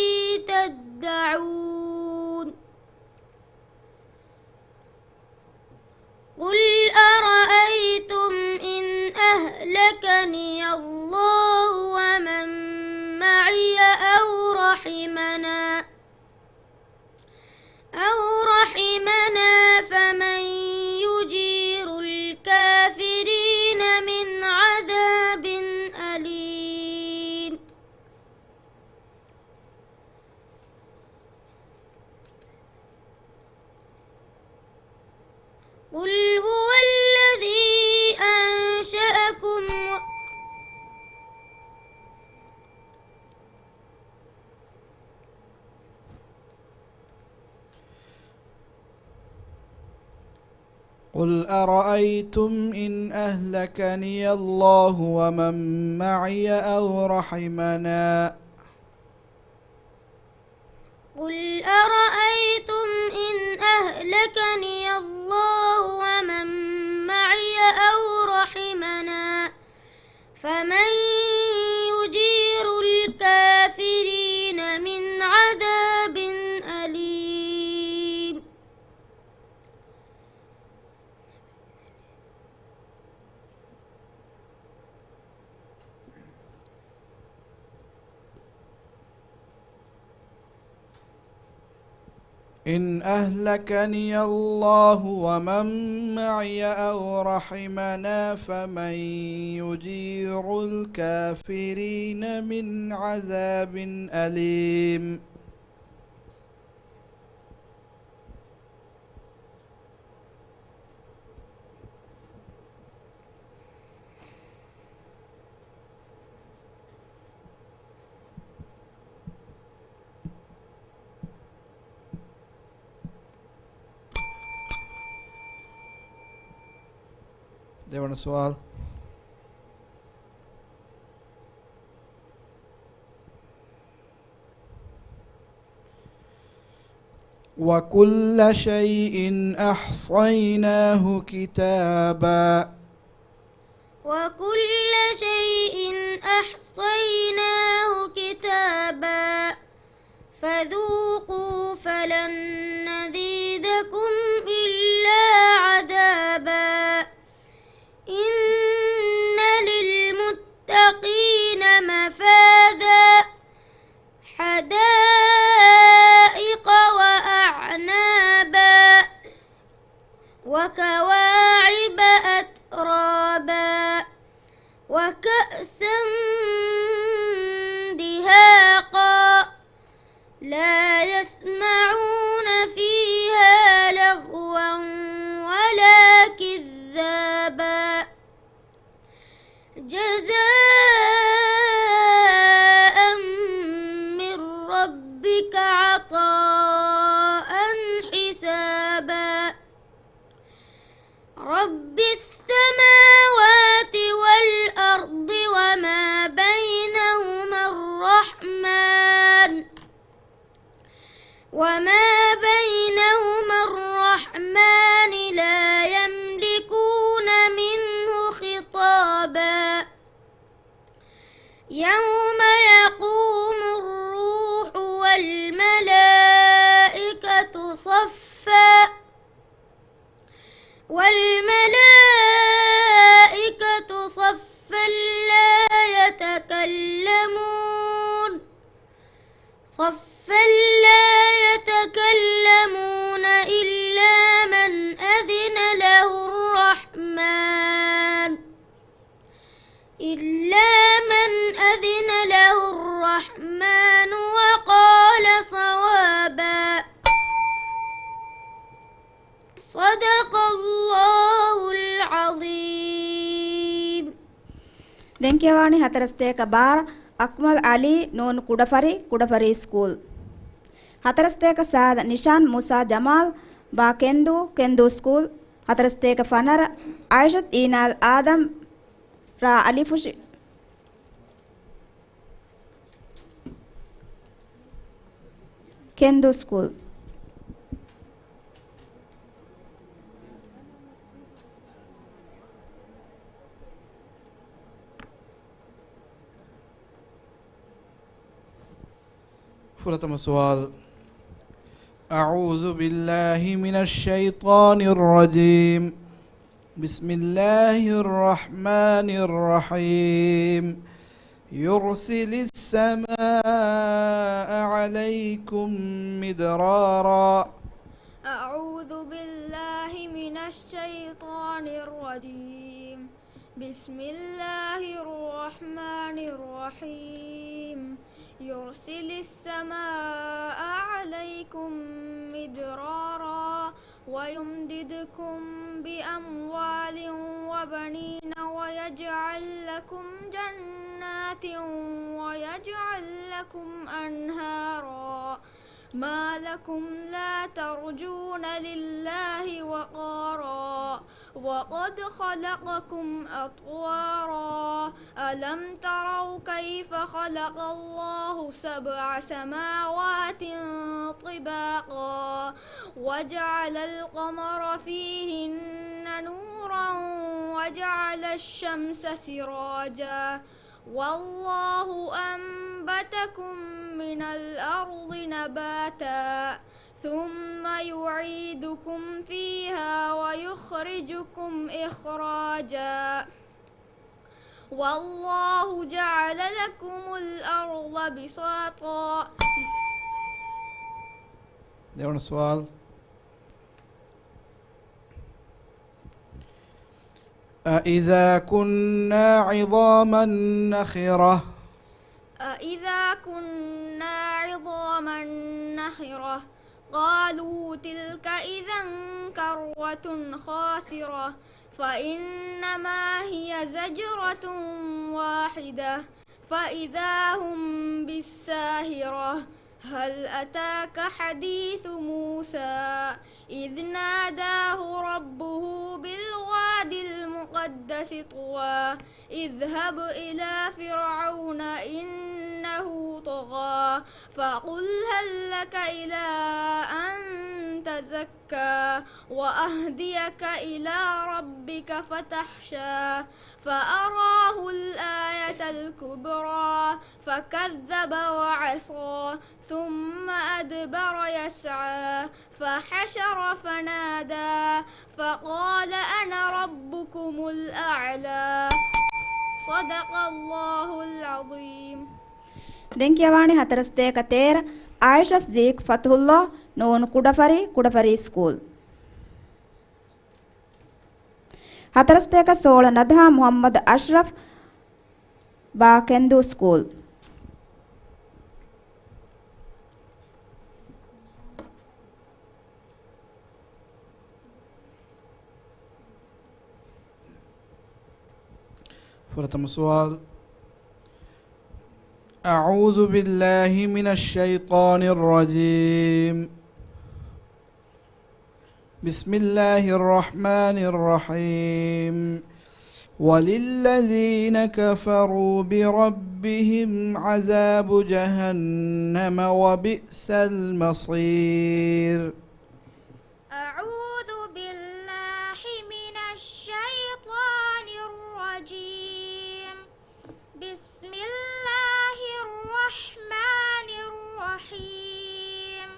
تدعون. قل أرأيتم إن أهلكني الله ومن معي أو رحمنا فمن يجير الكافرين من عذاب أليم. قل هو الذي أنشأكم قل أرأيتم إن أهلكني الله ومن معي أو رحمنا. قل أرأيتم إن أهلكني الله ومن معي أو رحمنا فمن يجير الكافرين إن أهلكني الله ومن معي أو رحمنا فمن يجير الكافرين من عذاب أليم. dewan soal. وكل شيء أحصيناه كتابا. وكل شيء أحصيناه كتابا فذوقوا فلن نزيدكم إلا عذابا إن للمتقين مفازا حدائق وأعنابا وكواعب أترابا وكأسا دهاقا لا يسمعون فيها لغوا ولا كذابا جزاء من ربك عطاء حسابا رب السماوات والأرض وما بينهما الرحمن لا يملكون منه خطابا يوم يقوم الروح والملائكة صفا لا يتكلمون إلا من أذن له الرحمن وقال صوابا صدق الله العظيم. ದೆಂಕೆವಾಣಿ ಹತರಸ್ತೇಕ ಬಾರ್ ಅಕ್ಮಲ್ ಅಲಿ ನೂನ್ ಕುಡಫರಿ ಸ್ಕೂಲ್. ಹತರಸ್ತೇಕ ಸಾದ ನಿಶಾನ್ ಮುಸಾ ಜಮಾಲ್ ಬಾ ಕೆಂದು ಸ್ಕೂಲ್. ಹತರಸ್ತೇಕ ಫನರ್ ಆಯಿಷತ್ ಈನಾಲ್ ಆದಮ್ ರಾ ಅಲಿಫುಶಿ ಕೆಂದು ಸ್ಕೂಲ್. فرتم السؤال. أعوذ بالله من الشيطان الرجيم. بسم الله الرحمن الرحيم. يرسل السماء عليكم مدرارا. أعوذ بالله من الشيطان الرجيم. بسم الله الرحمن الرحيم. يرسل السماء عليكم مدرارا ويمددكم بأموال وبنين ويجعل لكم جنات ويجعل لكم أنهارا ما لكم لا ترجون لله وقارا وقد خلقكم أطوارا ألم تروا كيف خلق الله 7 سماوات طباقا وجعل القمر فيهن نورا وجعل الشمس سراجا والله أنبتكم من الأرض نباتا ثم يعيدكم فيها ويخرجكم إخراجا والله جعل لكم الأرض بساطا دعونا السؤال. أإذا كنا عظاما نخرة أإذا كنا عظاما نخرة قالوا تلك إذا كرة خاسرة فإنما هي زجرة واحدة فإذا هم بالساهرة هل أتاك حديث موسى إذ ناداه ربه بالوادي المقدس طوى اذهب إلى فرعون إنه طغى فقل هل لك إلى أن تزكى وأهديك إلى ربك فتخشى فأراه الآية الكبرى فكذب وعصى ثم أدبر يسعى فحشر فنادى فقال أنا ربكم الأعلى صدق الله العظيم. දෙංකියවාණි 42 තේර ආයිෂස් දීක් ෆතුල්ලා නෝන් කුඩෆරි ස්කූල් 42 16 නදහා මුහම්මද් අෂ්රෆ් බා කෙන්දු ස්කූල් فرتم السؤال. أعوذ بالله من الشيطان الرجيم. بسم الله الرحمن الرحيم. وللذين كفروا بربهم عذاب جهنم وبئس المصير. أعوذ بالله من الشيطان الرجيم. بسم الله الرحمن الرحيم.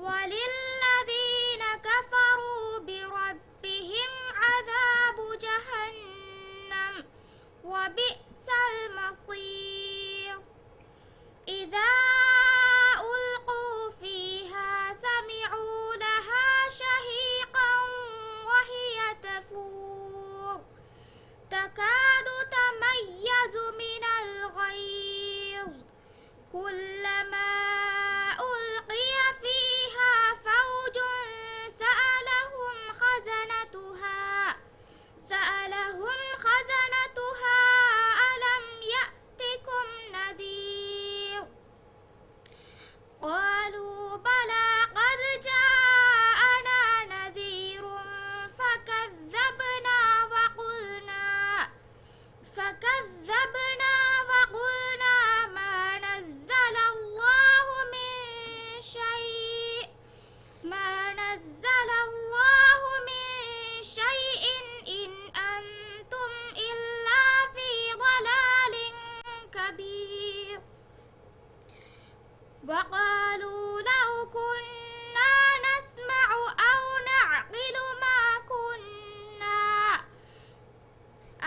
وللذين كفروا بربهم عذاب جهنم وبئس المصير. إذا ألقوا فيها سمعوا لها شهيقا وهي تفور تكاد تميز من الغيظ كلما ألقي فيها فوج سألهم خزنتها ألم يأتكم نذير قالوا بلى قد جاءنا نذير فكذبنا وقلنا ما نزل الله من شيء إن أنتم إلا في ضلال كبير. وقالوا لو كنا نسمع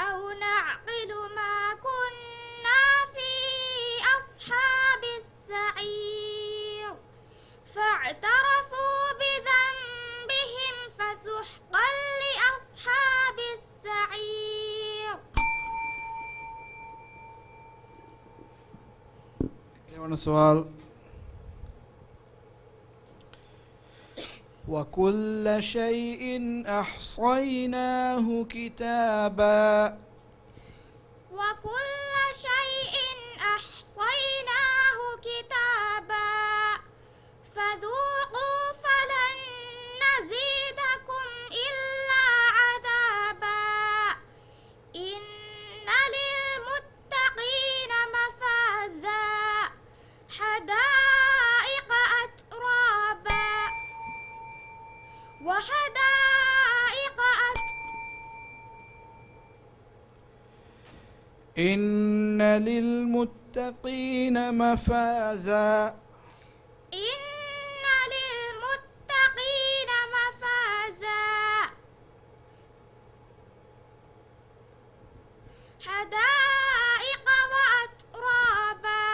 أو نعقل ما كنا في أصحاب السعير فاعترفوا بذنبهم فسحقا لأصحاب السعير. دعونا السؤال. وكل شيء أحصيناه كتابا. وكل شيء أحصيناه كتابا فذوقوا فلن نزيدكم إلا عذابا. إن للمتقين مفازا حدائق أترابا إن للمتقين مفازا. إن للمتقين مفازا حدائق وأترابا.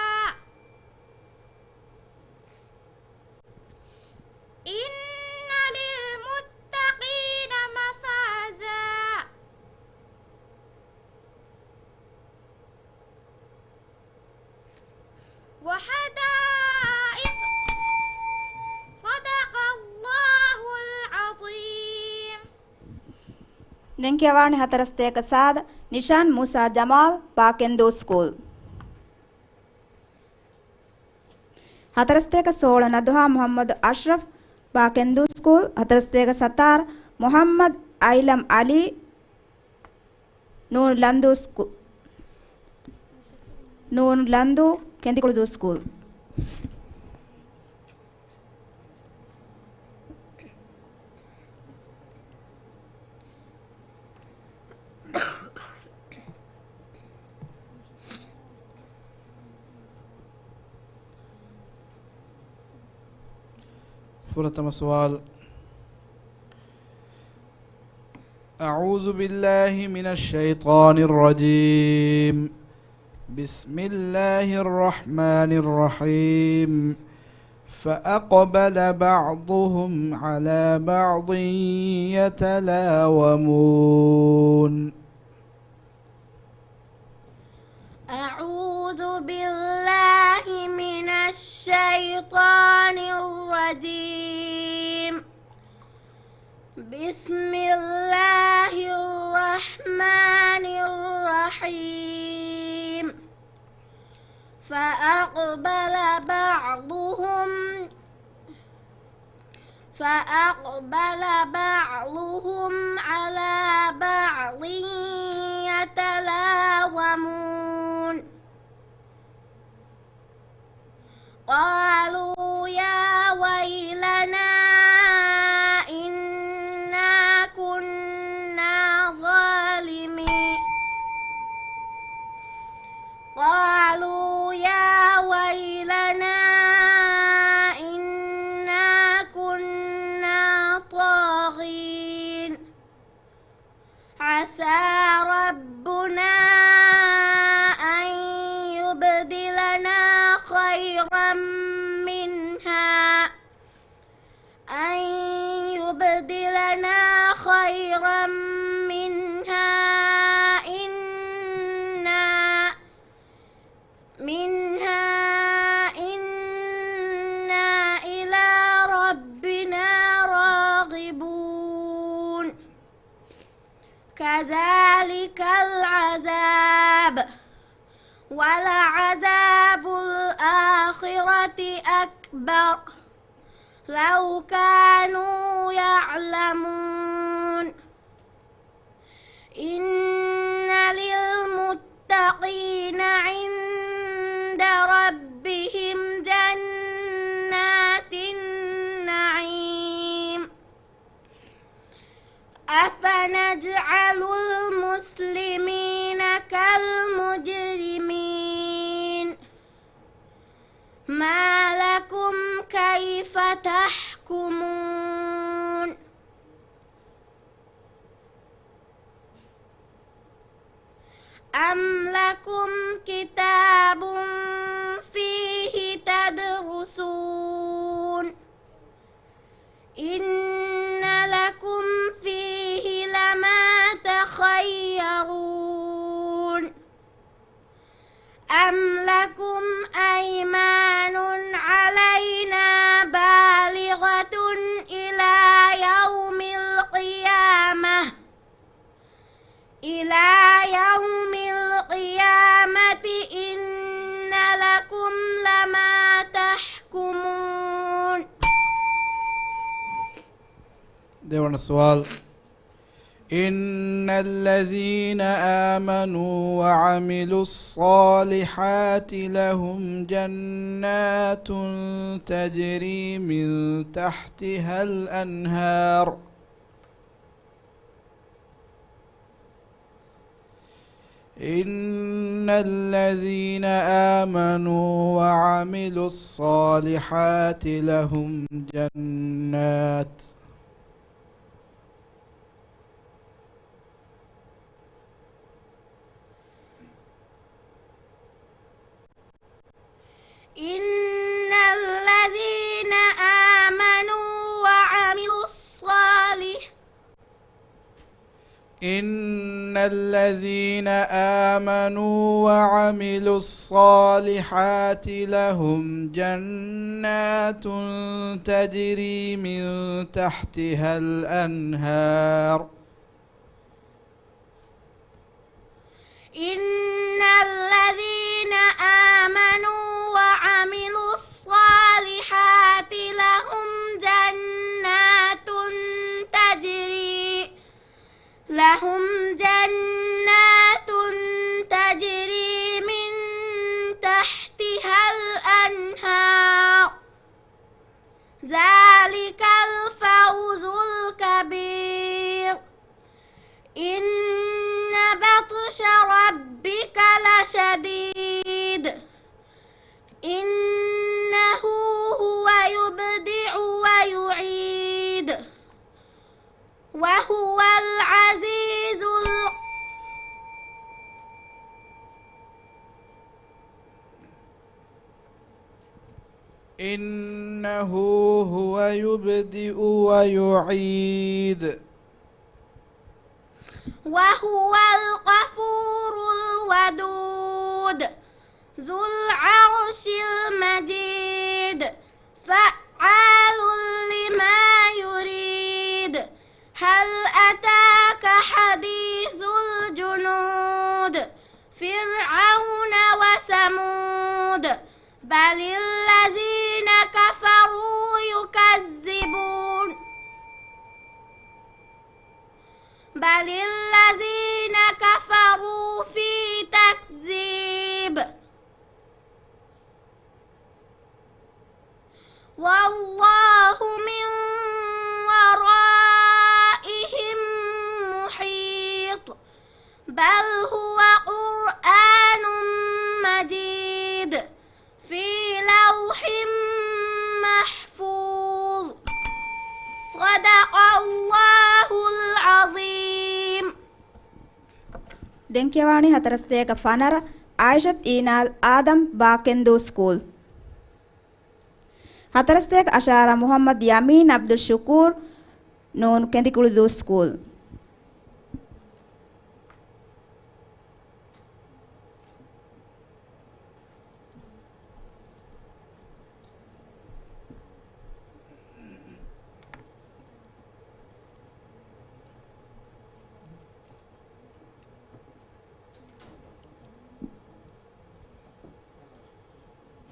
Denkiawani Hatarasteka Sad, Nishan Musa Jamal, Pakendo School. Hatarasteka Sola Nadha Muhammad Ashraf, Pakendo School. Hatarasteka Satar, Muhammad Ailam Ali, Noor Landu School. Noor Landu, Kentikuludu School. فرتم سؤال. أعوذ بالله من الشيطان الرجيم. بسم الله الرحمن الرحيم. فأقبل بعضهم على بعض يتلاومون. أعوذ بالله من الشيطان الرجيم. بسم الله الرحمن الرحيم. فأقبل بعضهم على بعض يتلاومون. قالوا يا ويلنا إنا كنا ظالمين. قالوا يا ويلنا إنا كنا طاغين. عسى ربنا أن يبدلنا خيرا منها إنا إلى ربنا راغبون. كذلك العذاب ولعذاب الآخرة أكبر لو كانوا يعلمون. إن للمتقين عند ربهم جنات النعيم. أفنجعل المسلمين كالمجرمين. ما لكم كيف تحكمون. أم لكم كتاب فيه تدرسون. إن لكم فيه لما تخيرون. أم لكم أيمان علينا بالغة إلى يوم القيامة إن لكم لما تحكمون. ديوان السؤال. إن الذين آمنوا وعملوا الصالحات لهم جنات تجري من تحتها الأنهار. إن الذين آمنوا وعملوا الصالحات لهم جنات إن الذين آمنوا وعملوا الصالحات إن الذين آمنوا وعملوا الصالحات لهم جنات تجري من تحتها الأنهار. إن الذين آمنوا وعملوا الصالحات لهم جنات تجري من تحتها الأنهار ذلك الفوز الكبير إن بطش ربك لشديد إنه هو يبدع ويعيد وهو العزيز إنه هو يبدئ ويعيد وهو الغفور الودود ذو العرش المجيد فعال لما يريد هل أتاك حديث الجنود فرعون وثمود بل الذين كفروا يكذبون بل الذين كفروا في تكذيب والله من ورائهم محيط بل هو قرآن مجيد في لوح محفوظ صدق الله العظيم. ದೆಂಕೆವಾಣಿ ಹತರಸ್ತೇಕ ಫನರ ಆಯಿಷತ್ ಈನಾಲ್ ಆದಮ್ ಬಾಕೆಂದು ಸ್ಕೂಲ್ ಹತರಸ್ತೇಕ ಅಶಾರ ಮುಹಮ್ಮದ್ ಯಮೀನ್ ಅಬ್ದುಲ್ ಶುಕೂರ್ ನೂನ್ ಕೆಂದಿಕುಳಿದು ಸ್ಕೂಲ್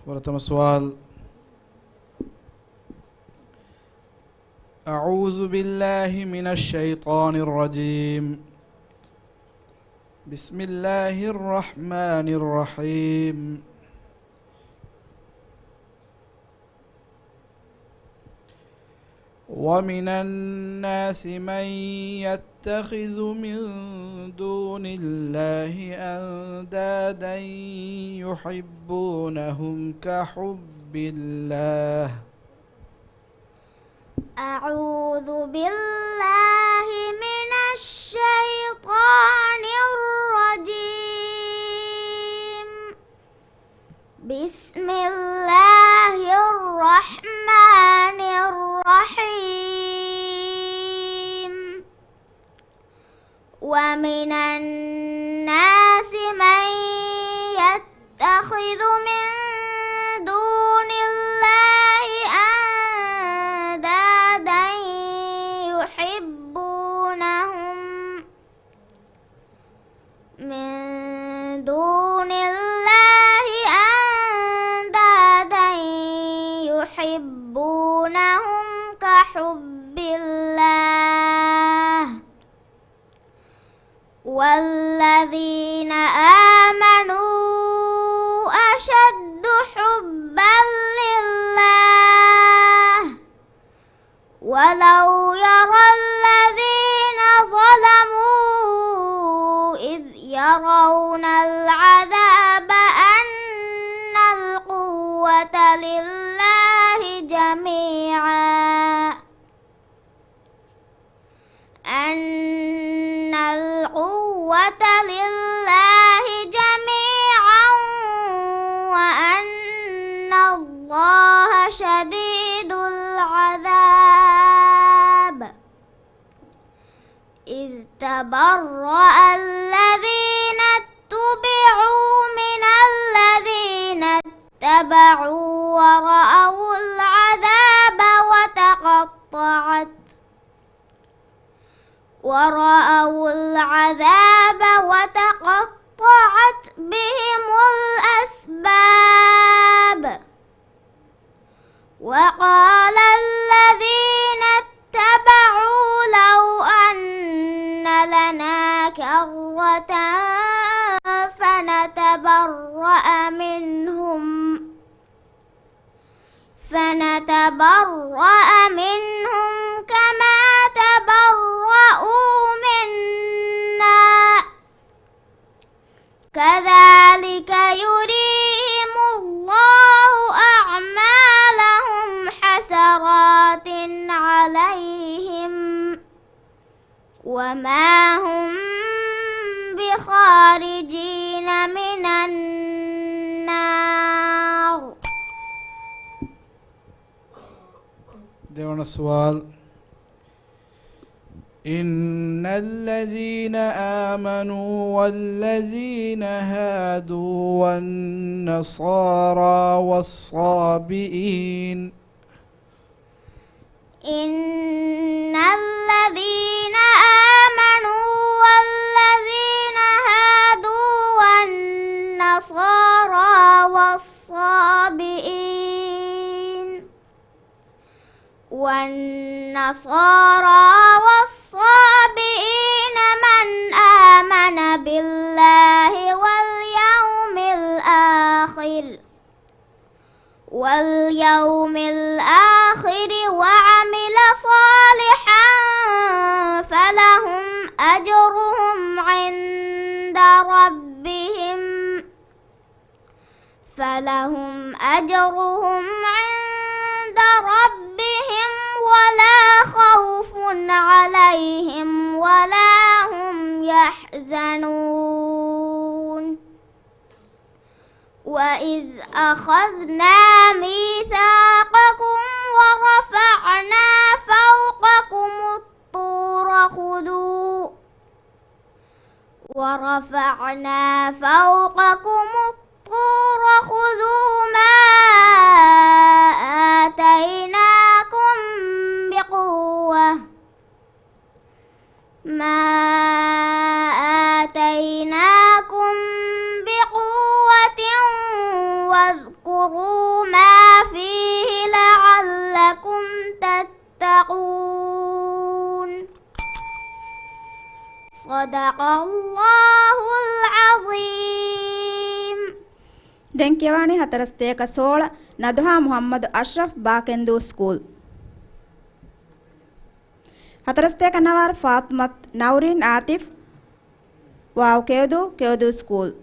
ورتم السؤال أعوذ بالله من الشيطان الرجيم بسم الله الرحمن الرحيم ومن الناس من يتخذ من دون الله أندادا يحبونهم كحب الله أعوذ بالله من الشيطان الرجيم بسم الله الرحمن الرحيم ومن الناس من يتخذ من دون الله أندادا يحبونهم من دون الله أندادا يحبونهم كحب الله والذين آمنوا أشد حبا لله ولو يرى الذين ظلموا إذ يرون العذاب أن القوة لله جميعا أن القوة لله جميعا وأن الله شديد العذاب إذ تبرأ الذين اتبعوا من الذين اتبعوا ورأوا العذاب وتقطعت بهم الأسباب وقال الذين اتبعوا لو أن لنا كرة فنتبرأ منهم كما تبرأوا منا كذلك يريهم الله أعمالهم حسرات عليهم وما هم بخارجين من النار. دون السؤال. إن الذين آمنوا والذين هادوا والنصارى والصابئين إن الذين آمنوا والذين هادوا والنصارى والصابئين من آمن بالله واليوم الآخر وعمل صالحا فلهم أجرهم عند ربهم ولا خوف عليهم ولا هم يحزنون. وإذ أخذنا ميثاقكم ورفعنا فوقكم الطور خذوا ما آتيناكم بقوة واذكروا ما فيه لعلكم تتقون. صدق الله العظيم. ದೆಂಕ್ಯವಾಣಿ ಹತರಸ್ತೇಕ 16 ನದುಹಾ ಮುಹಮ್ಮದ್ ಅಶ್ರಫ್ ಬಾಕೆಂದು ಸ್ಕೂಲ್. ಹತರಸ್ತೇಕ ನವಾರ್ ಫಾತ್ಮತ್ ನೌರಿನ್ ಆತಿಫ್ ವಾವ್ ಕೆವದು ಸ್ಕೂಲ್.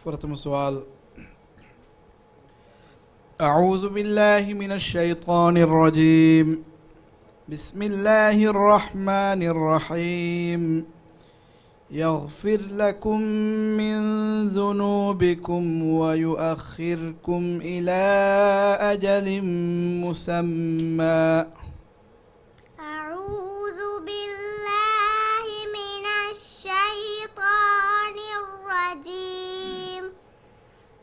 فرتم السؤال. أعوذ بالله من الشيطان الرجيم. بسم الله الرحمن الرحيم. يغفر لكم من ذنوبكم ويؤخركم إلى أجل مسمى. أعوذ بالله من الشيطان الرجيم.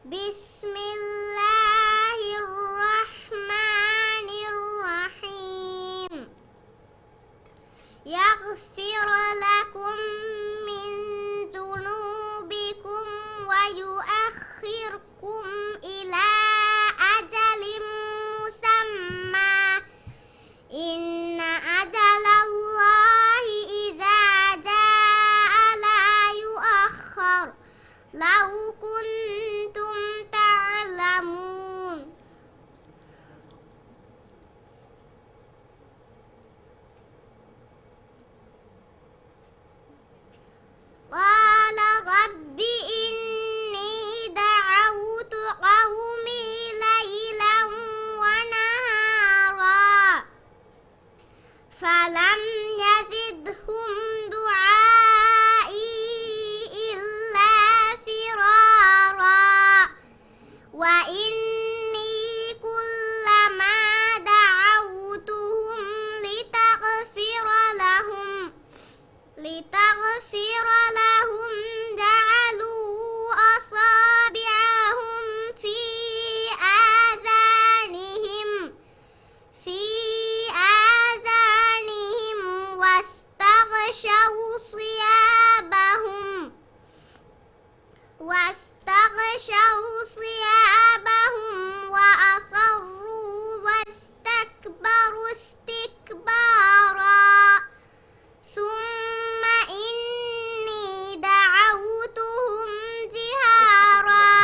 بسم الله الرحمن الرحيم. يغفر لكم من ذنوبكم ويؤخركم إلى أجل مسمى. إن أجل الله إذا جاء لا يؤخر لو كنتم تعلمون. قال رب إني دعوت قومي ليلا ونهارا فلم يزدهم دعائي إلا فرارا. وإني كلما دعوتهم لتغفر لهم جعلوا أصابعهم في آذانهم واستغشوا ثيابهم وأصروا واستكبروا استكبارا. ثم إني دعوتهم جهارا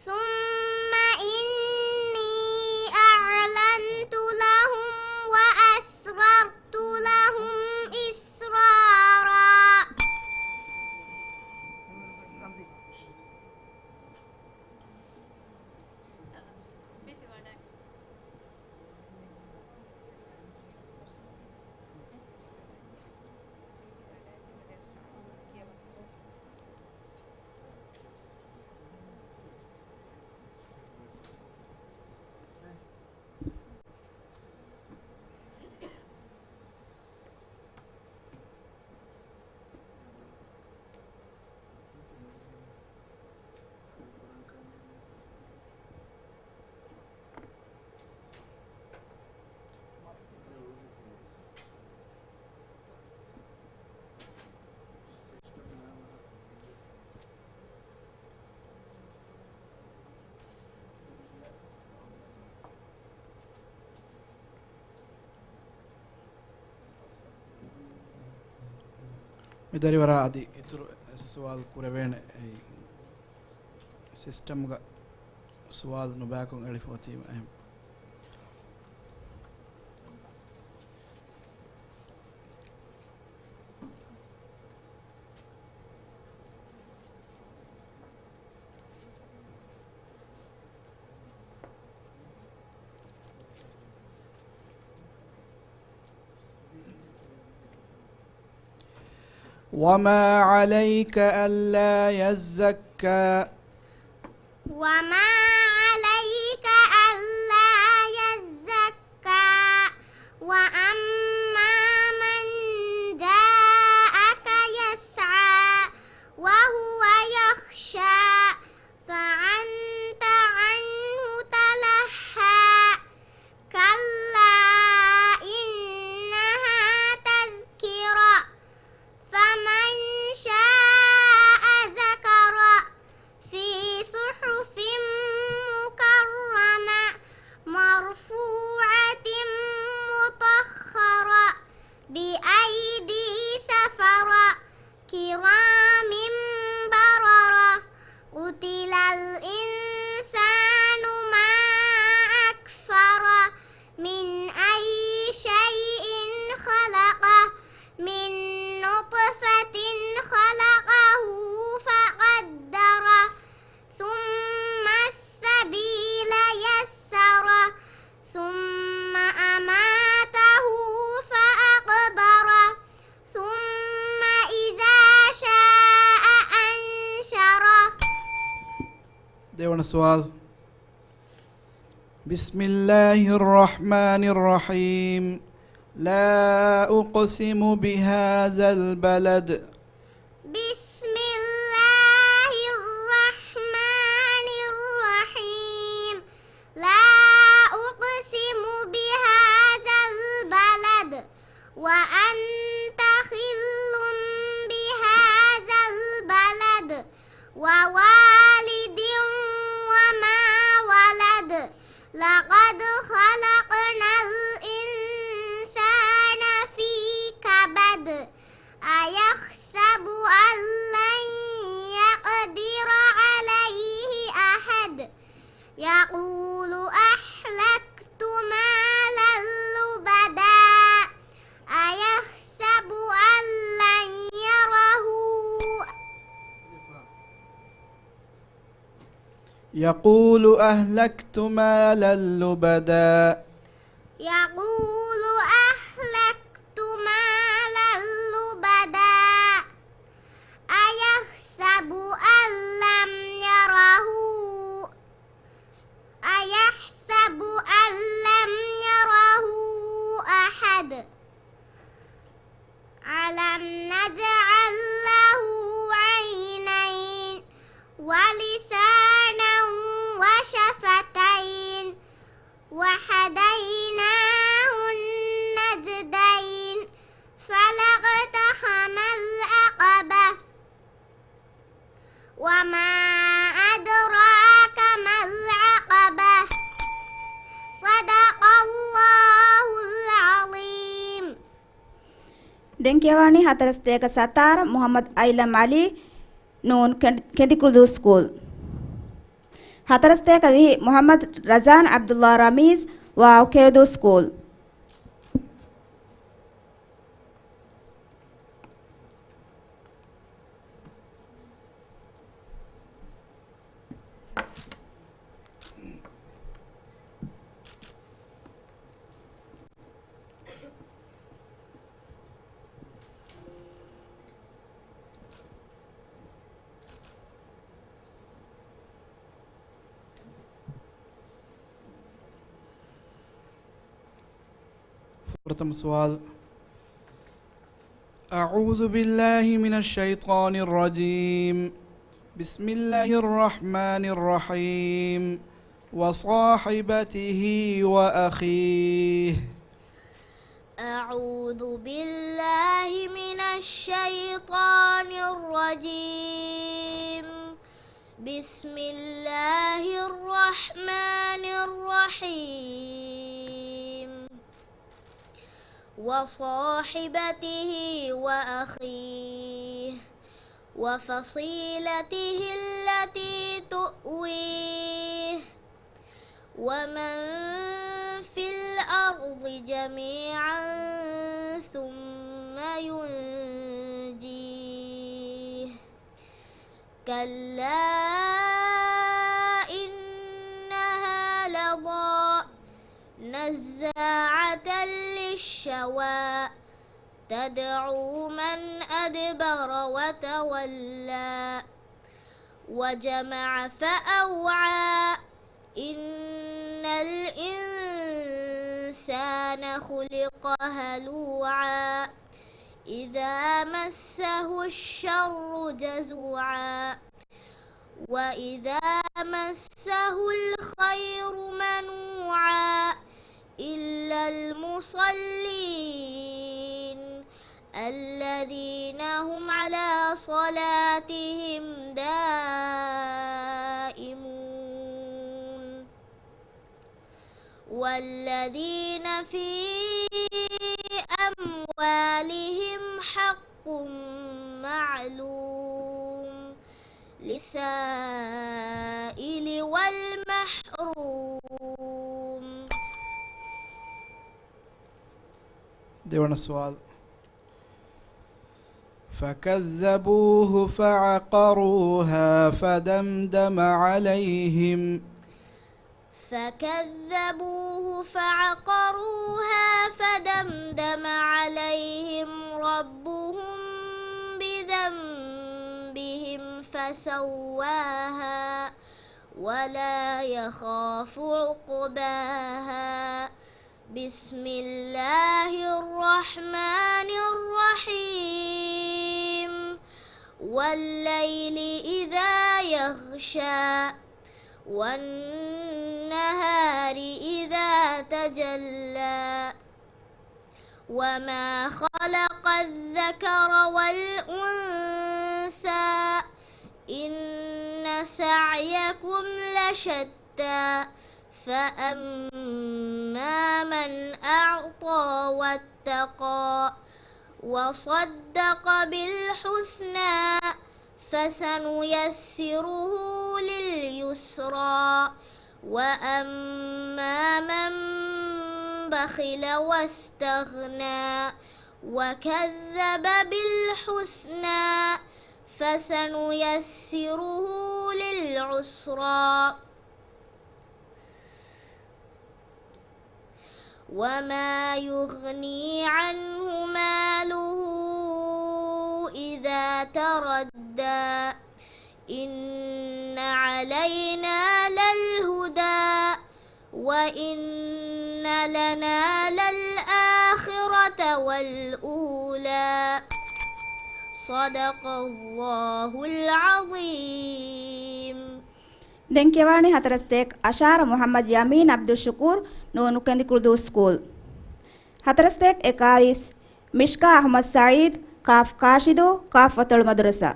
ثم إني أعلنت لهم وأسررت لهم إسرارا. ඉදිරි වරාදී ඉතුරු සුවල් කුරවේන සිස්ටම් ಗ සුවල් නොබෑකුන් එලිෆෝතීම එහෙම. وما عليك ألا يزكى. وما عليك ألا يزكى. وأما من جاءك يسعى وهو يخشى فأنت عنه تلهى. كلا إنها تذكرة فمن شاء ذكره في صحف مكرمة مرفوعة مطهرة بأيدي سفرة كرام بررة. قتل الإنسان ما أكفره من أي شيء خلقه من نطفة خلقه فقدره දෙවන සුවල්. بسم الله الرحمن الرحيم لا أقسم بهذا البلد بسم الله الرحمن الرحيم لا أقسم بهذا البلد وأنت خل بهذا البلد ووالد وما ولد لقد خلقنا الإنسان في كبد أيحسب أن لن يقدر عليه أحد يقول أهلكت مالا لبدا أيحسب أن لن يره يقول أهلكت مالا لبدا يقول أهلكت مالا لبدا أيحسب أن لم يره أيحسب أن لم يره أحد ألم نجعل له عينين ولسانا وشفتين وهديناه النجدين فلاقتحم العقبة وما أدراك ما العقبة صدق الله العظيم. දෙන්කියවානි 42ක සතාර මොහම්මද් අයිලම් අලි නූන් කෙදිකුළු ස්කූල් 42ක වි මොහම්මද් රජාන් අබ්දුල්ලා රමීස් වා කෙදු ස්කූල් प्रथम सवाल أعوذ بالله من الشيطان الرجيم بسم الله الرحمن الرحيم وصاحبته وأخيه أعوذ بالله من الشيطان الرجيم بسم الله الرحمن الرحيم وصاحبته وأخيه وفصيلته التي تؤويه ومن في الأرض جميعا ثم ينجيه كلا إنها لظى نزاعة للشوى تدعو من أدبر وتولى وجمع فأوعى إن الإنسان خلق هلوعا إذا مسه الشر جزوعا وإذا مسه الخير منوعا إلا المصلين الذين هم على صلاتهم دائمون والذين في أموالهم حق معلوم للسائل والمحروم. දෙවන සුවල් فكذبوه فعقروها فدمدم عليهم فكذبوه فعقروها فدمدم عليهم ربهم بذنبهم فسواها ولا يخاف عقباها. بسم الله الرحمن الرحيم. والليل إذا يغشى والنهار إذا تجلى وما خلق الذكر والأنثى إن سعيكم لشتى. فأما من أعطى واتقى وصدق بالحسنى فسنيسره لليسرى. وأما من بخل واستغنى وكذب بالحسنى فسنيسره للعسرى. وما يغني عنه ماله إذا تردى إن علينا للهدى وإن لنا للآخرة والأولى. صدق الله العظيم. ದೆಂಕೆವಾಣಿ ಹತರಸ್ತೆಕ್ ಅಶಾರ ಮೊಹಮ್ಮದ್ ಯಮೀನ್ ಅಬ್ದುಲ್ ಶುಕೂರ್ ನೋನು ಕಂದಿಕುಳ್ದು ಸ್ಕೂಲ್ ಹತರಸ್ತೆಕ್ ಎಕಾಯಿಸ್ ಮಿಷ್ಕಾ ಅಹಮದ್ ಸಯೀದ್ ಕಾಫ್ ಕಾಶಿದು ಕಾಫ್ ವತಳು ಮದ್ರಸಾ.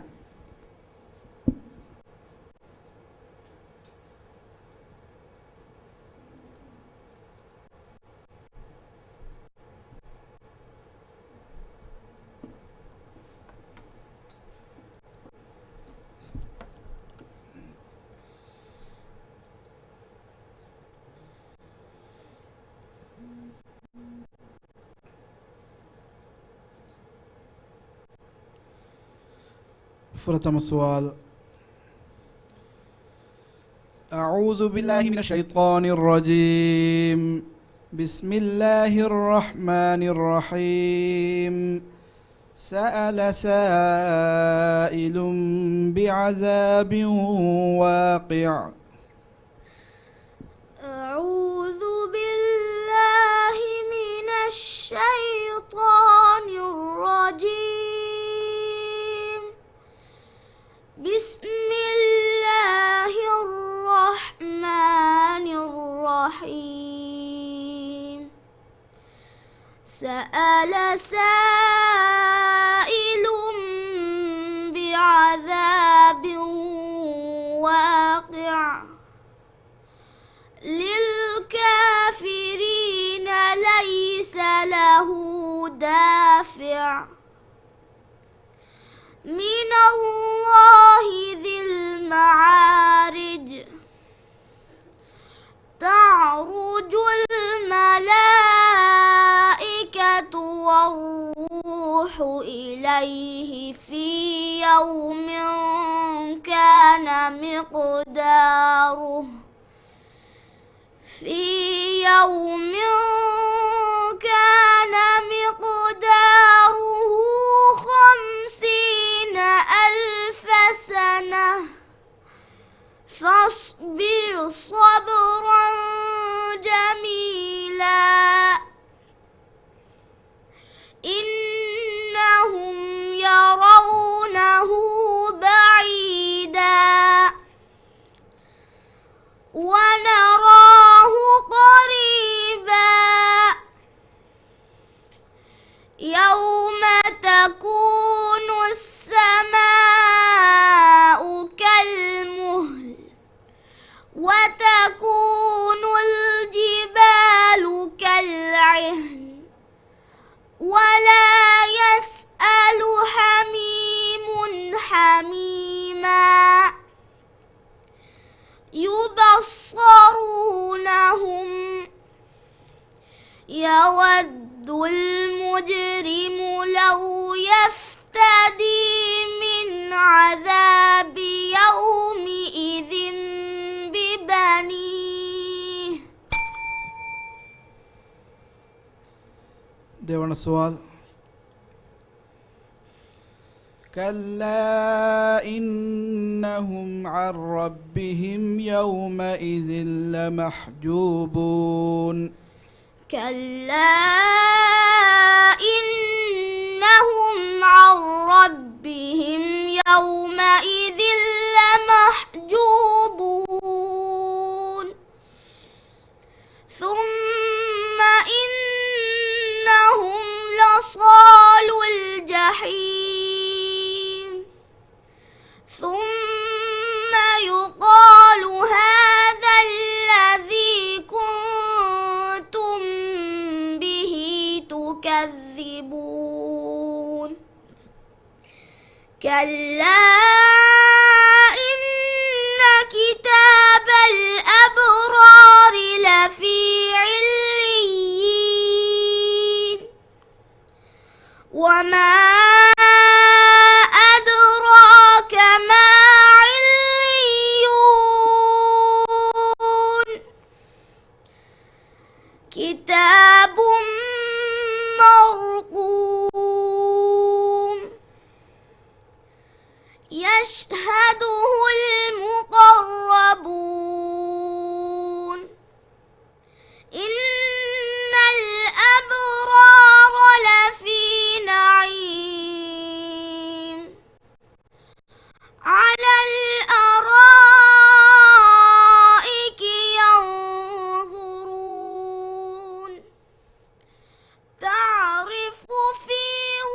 فرتم السؤال. أعوذ بالله من الشيطان الرجيم. بسم الله الرحمن الرحيم. سأل سائل بعذاب واقع. أعوذ بالله من الشيطان الرجيم. بسم الله الرحمن الرحيم. سأل سائل بعذاب واقع للكافرين ليس له دافع من الله ذي المعارج. تعرج الملائكة والروح إليه في يوم كان مقداره مقداره 50,000 سنة. فاصبر صبرا جميلا إنهم يرونه بعيدا ونراه قريبا. يوم تكون السماء كالمهل وتكون الجبال كالعهن ولا يسأل حميم حميما. يبصرونهم يود المجرم لو يفتدي من عذاب يومئذ ببنيه. ದೇವನ ಸವಾಲ್ كلا إنهم عن ربهم يومئذ لمحجوبون كلا إنهم عن ربهم يومئذ لمحجوبون ثم إنهم لصالوا الجحيم ثم يقال هذا الذي كنتم به تكذبون كلا إن كتاب الأبرار لفي عليين وما أدراك ما عليون كتاب مرقوم يشهده المقربون إن الأبرار لفي نعيم على الأرائك ينظرون تعرف في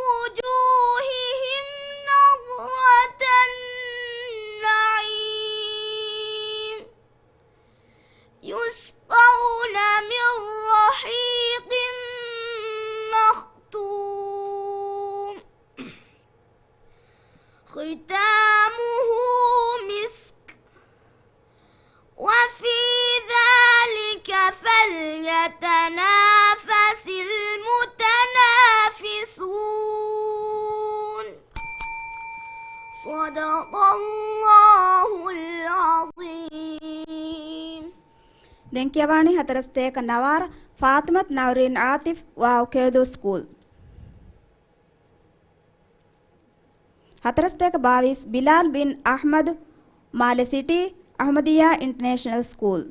وجوههم نظرة النعيم يسقون من رحيق مختوم ختامه مسك وفي ذلك فليتنافس المتنافسون صدق الله العظيم දෙන්කියවානි හතරස්තේක නවාර ෆාතිමත් නවරින් ආතිෆ් වාව් කේදෝ ස්කූල් හතරස්තේක 22 බිලාල් බින් අහ්මද් මාලේ සිටි අහමදියා ඉන්ටර්නැෂනල් ස්කූල්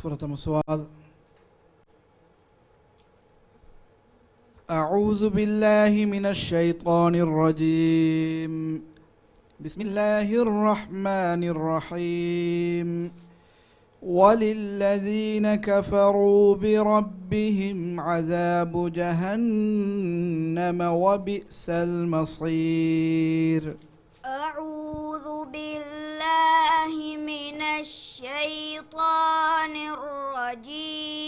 فرتم السؤال. أعوذ بالله من الشيطان الرجيم. بسم الله الرحمن الرحيم. وللذين كفروا بربهم عذاب جهنم وبئس المصير. أعوذ بالله من الشيطان الرجيم.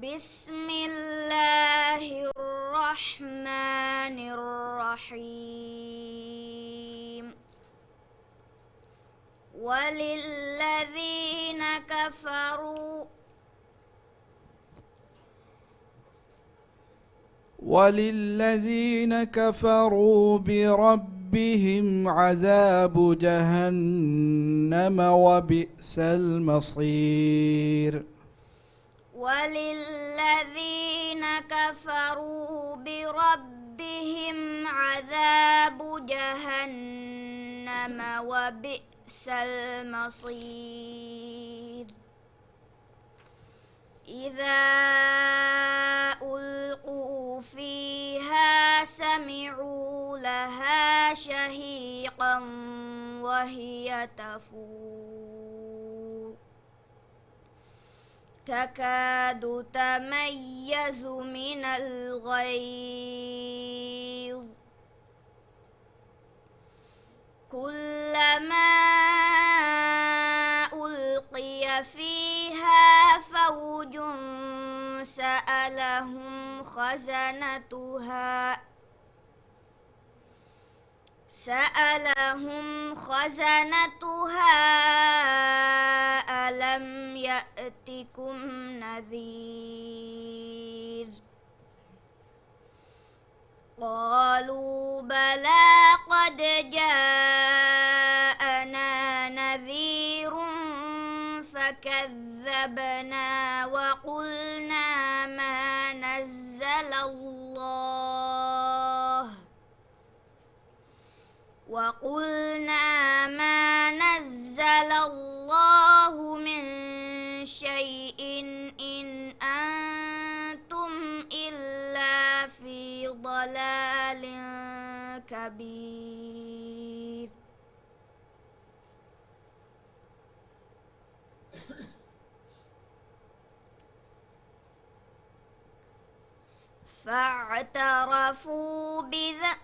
بسم الله الرحمن الرحيم. وللذين كفروا بربهم عذاب جهنم وبئس المصير. وللذين كفروا بربهم عذاب جهنم وبئس المصير. إذا ألقوا فيها سمعوا لها شهيقا وهي تفور تكاد تميز من الغيظ كلما ألقي فيها فوج سألهم سألهم خزنتها ألم يأتكم نذير قالوا بلى قد جاءنا نذير فكذبنا وقلنا ما نزل الله من شيء إن أنتم إلا في ضلال كبير فاعترفوا بذنبهم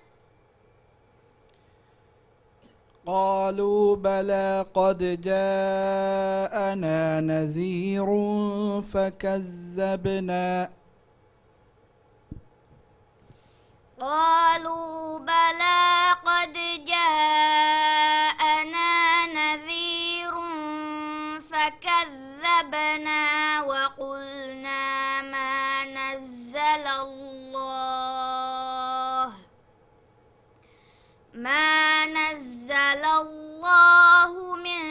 قالوا بلى قد جاءنا نذير فكذبنا قالوا بلى قد جاءنا نذير فكذبنا وقلنا ما نزل الله من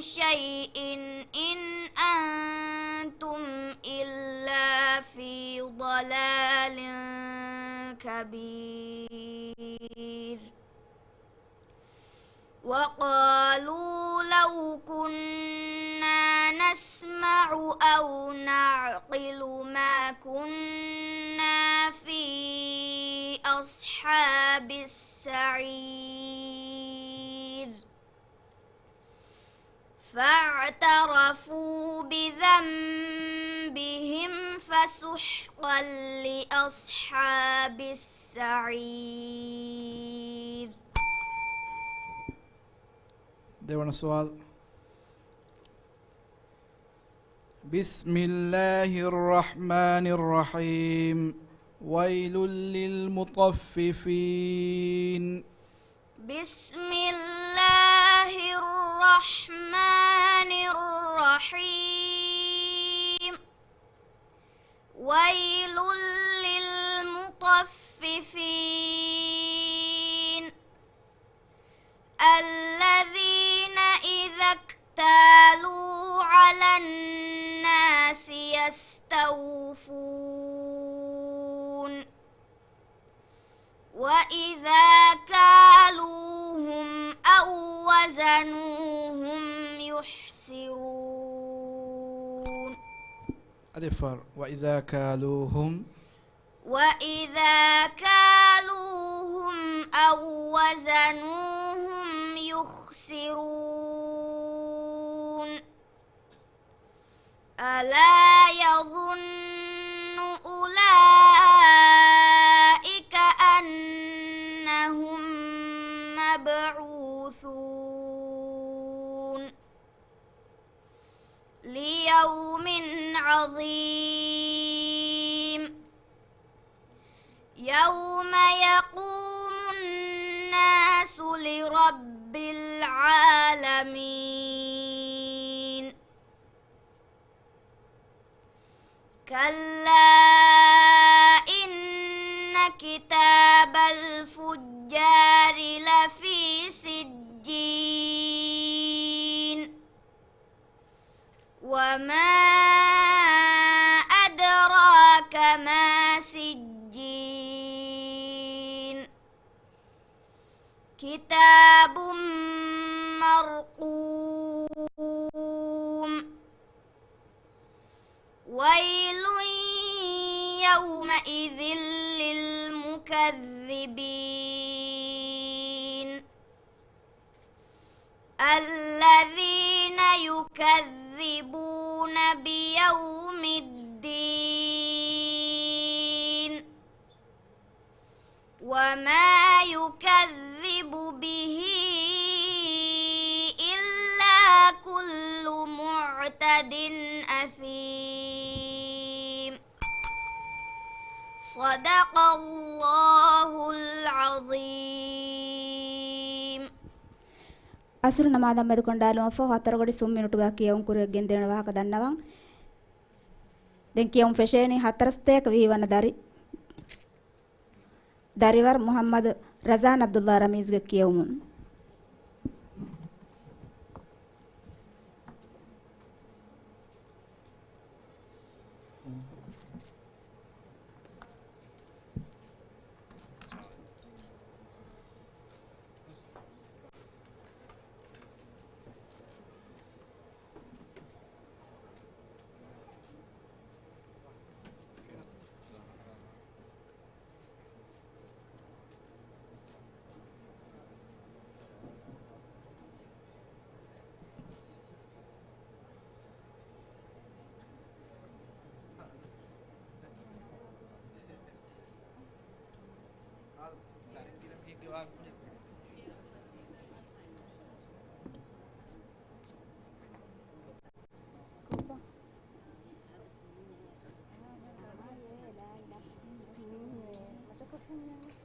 شيء إن أنتم إلا في ضلال كبير وقالوا لو كنا نسمع أو نعقل ما كنا في أصحاب السعير فاعترفوا بذنبهم فسحقا لأصحاب السعير. ديوانا سؤال. بسم الله الرحمن الرحيم. ويل للمطففين. بسم الله الرحمن الرحيم. ويل للمطففين الذين إذا اكتالوا على الناس يستوفون وإذا كالوهم أو وزنوهم يحسرون. أدفر. وإذا كالوهم أو وزنوهم يخسرون. ألا يظن أولئك أنهم مبعوثون ليوم عظيم يوم يقوم الناس لرب العالمين. كلا إن كتاب الفجار لفي سجين. وما أدراك ما سجين. كتاب مرقوم. ويل يومئذ للمكذبين الذين يكذبون بيوم الدين وما يكذب به إلا كل معتد أثيم. صدق الله العظيم. අසුරු නමාදම් මෙද කොණ්ඩාලුම ෆෝ හතරගොඩි සුම් මිනිටුගා කියවුම් කුරෙගෙන් දෙන වාහක දන්නවන් දැන් කියවුම් ෆෙෂේනි හතරස්තේක වීවන දරිවර් මුහම්මද් රසාන් අබ්දුල්ලා රමීස්ගේ කියවුමුන් Masuk ke sini.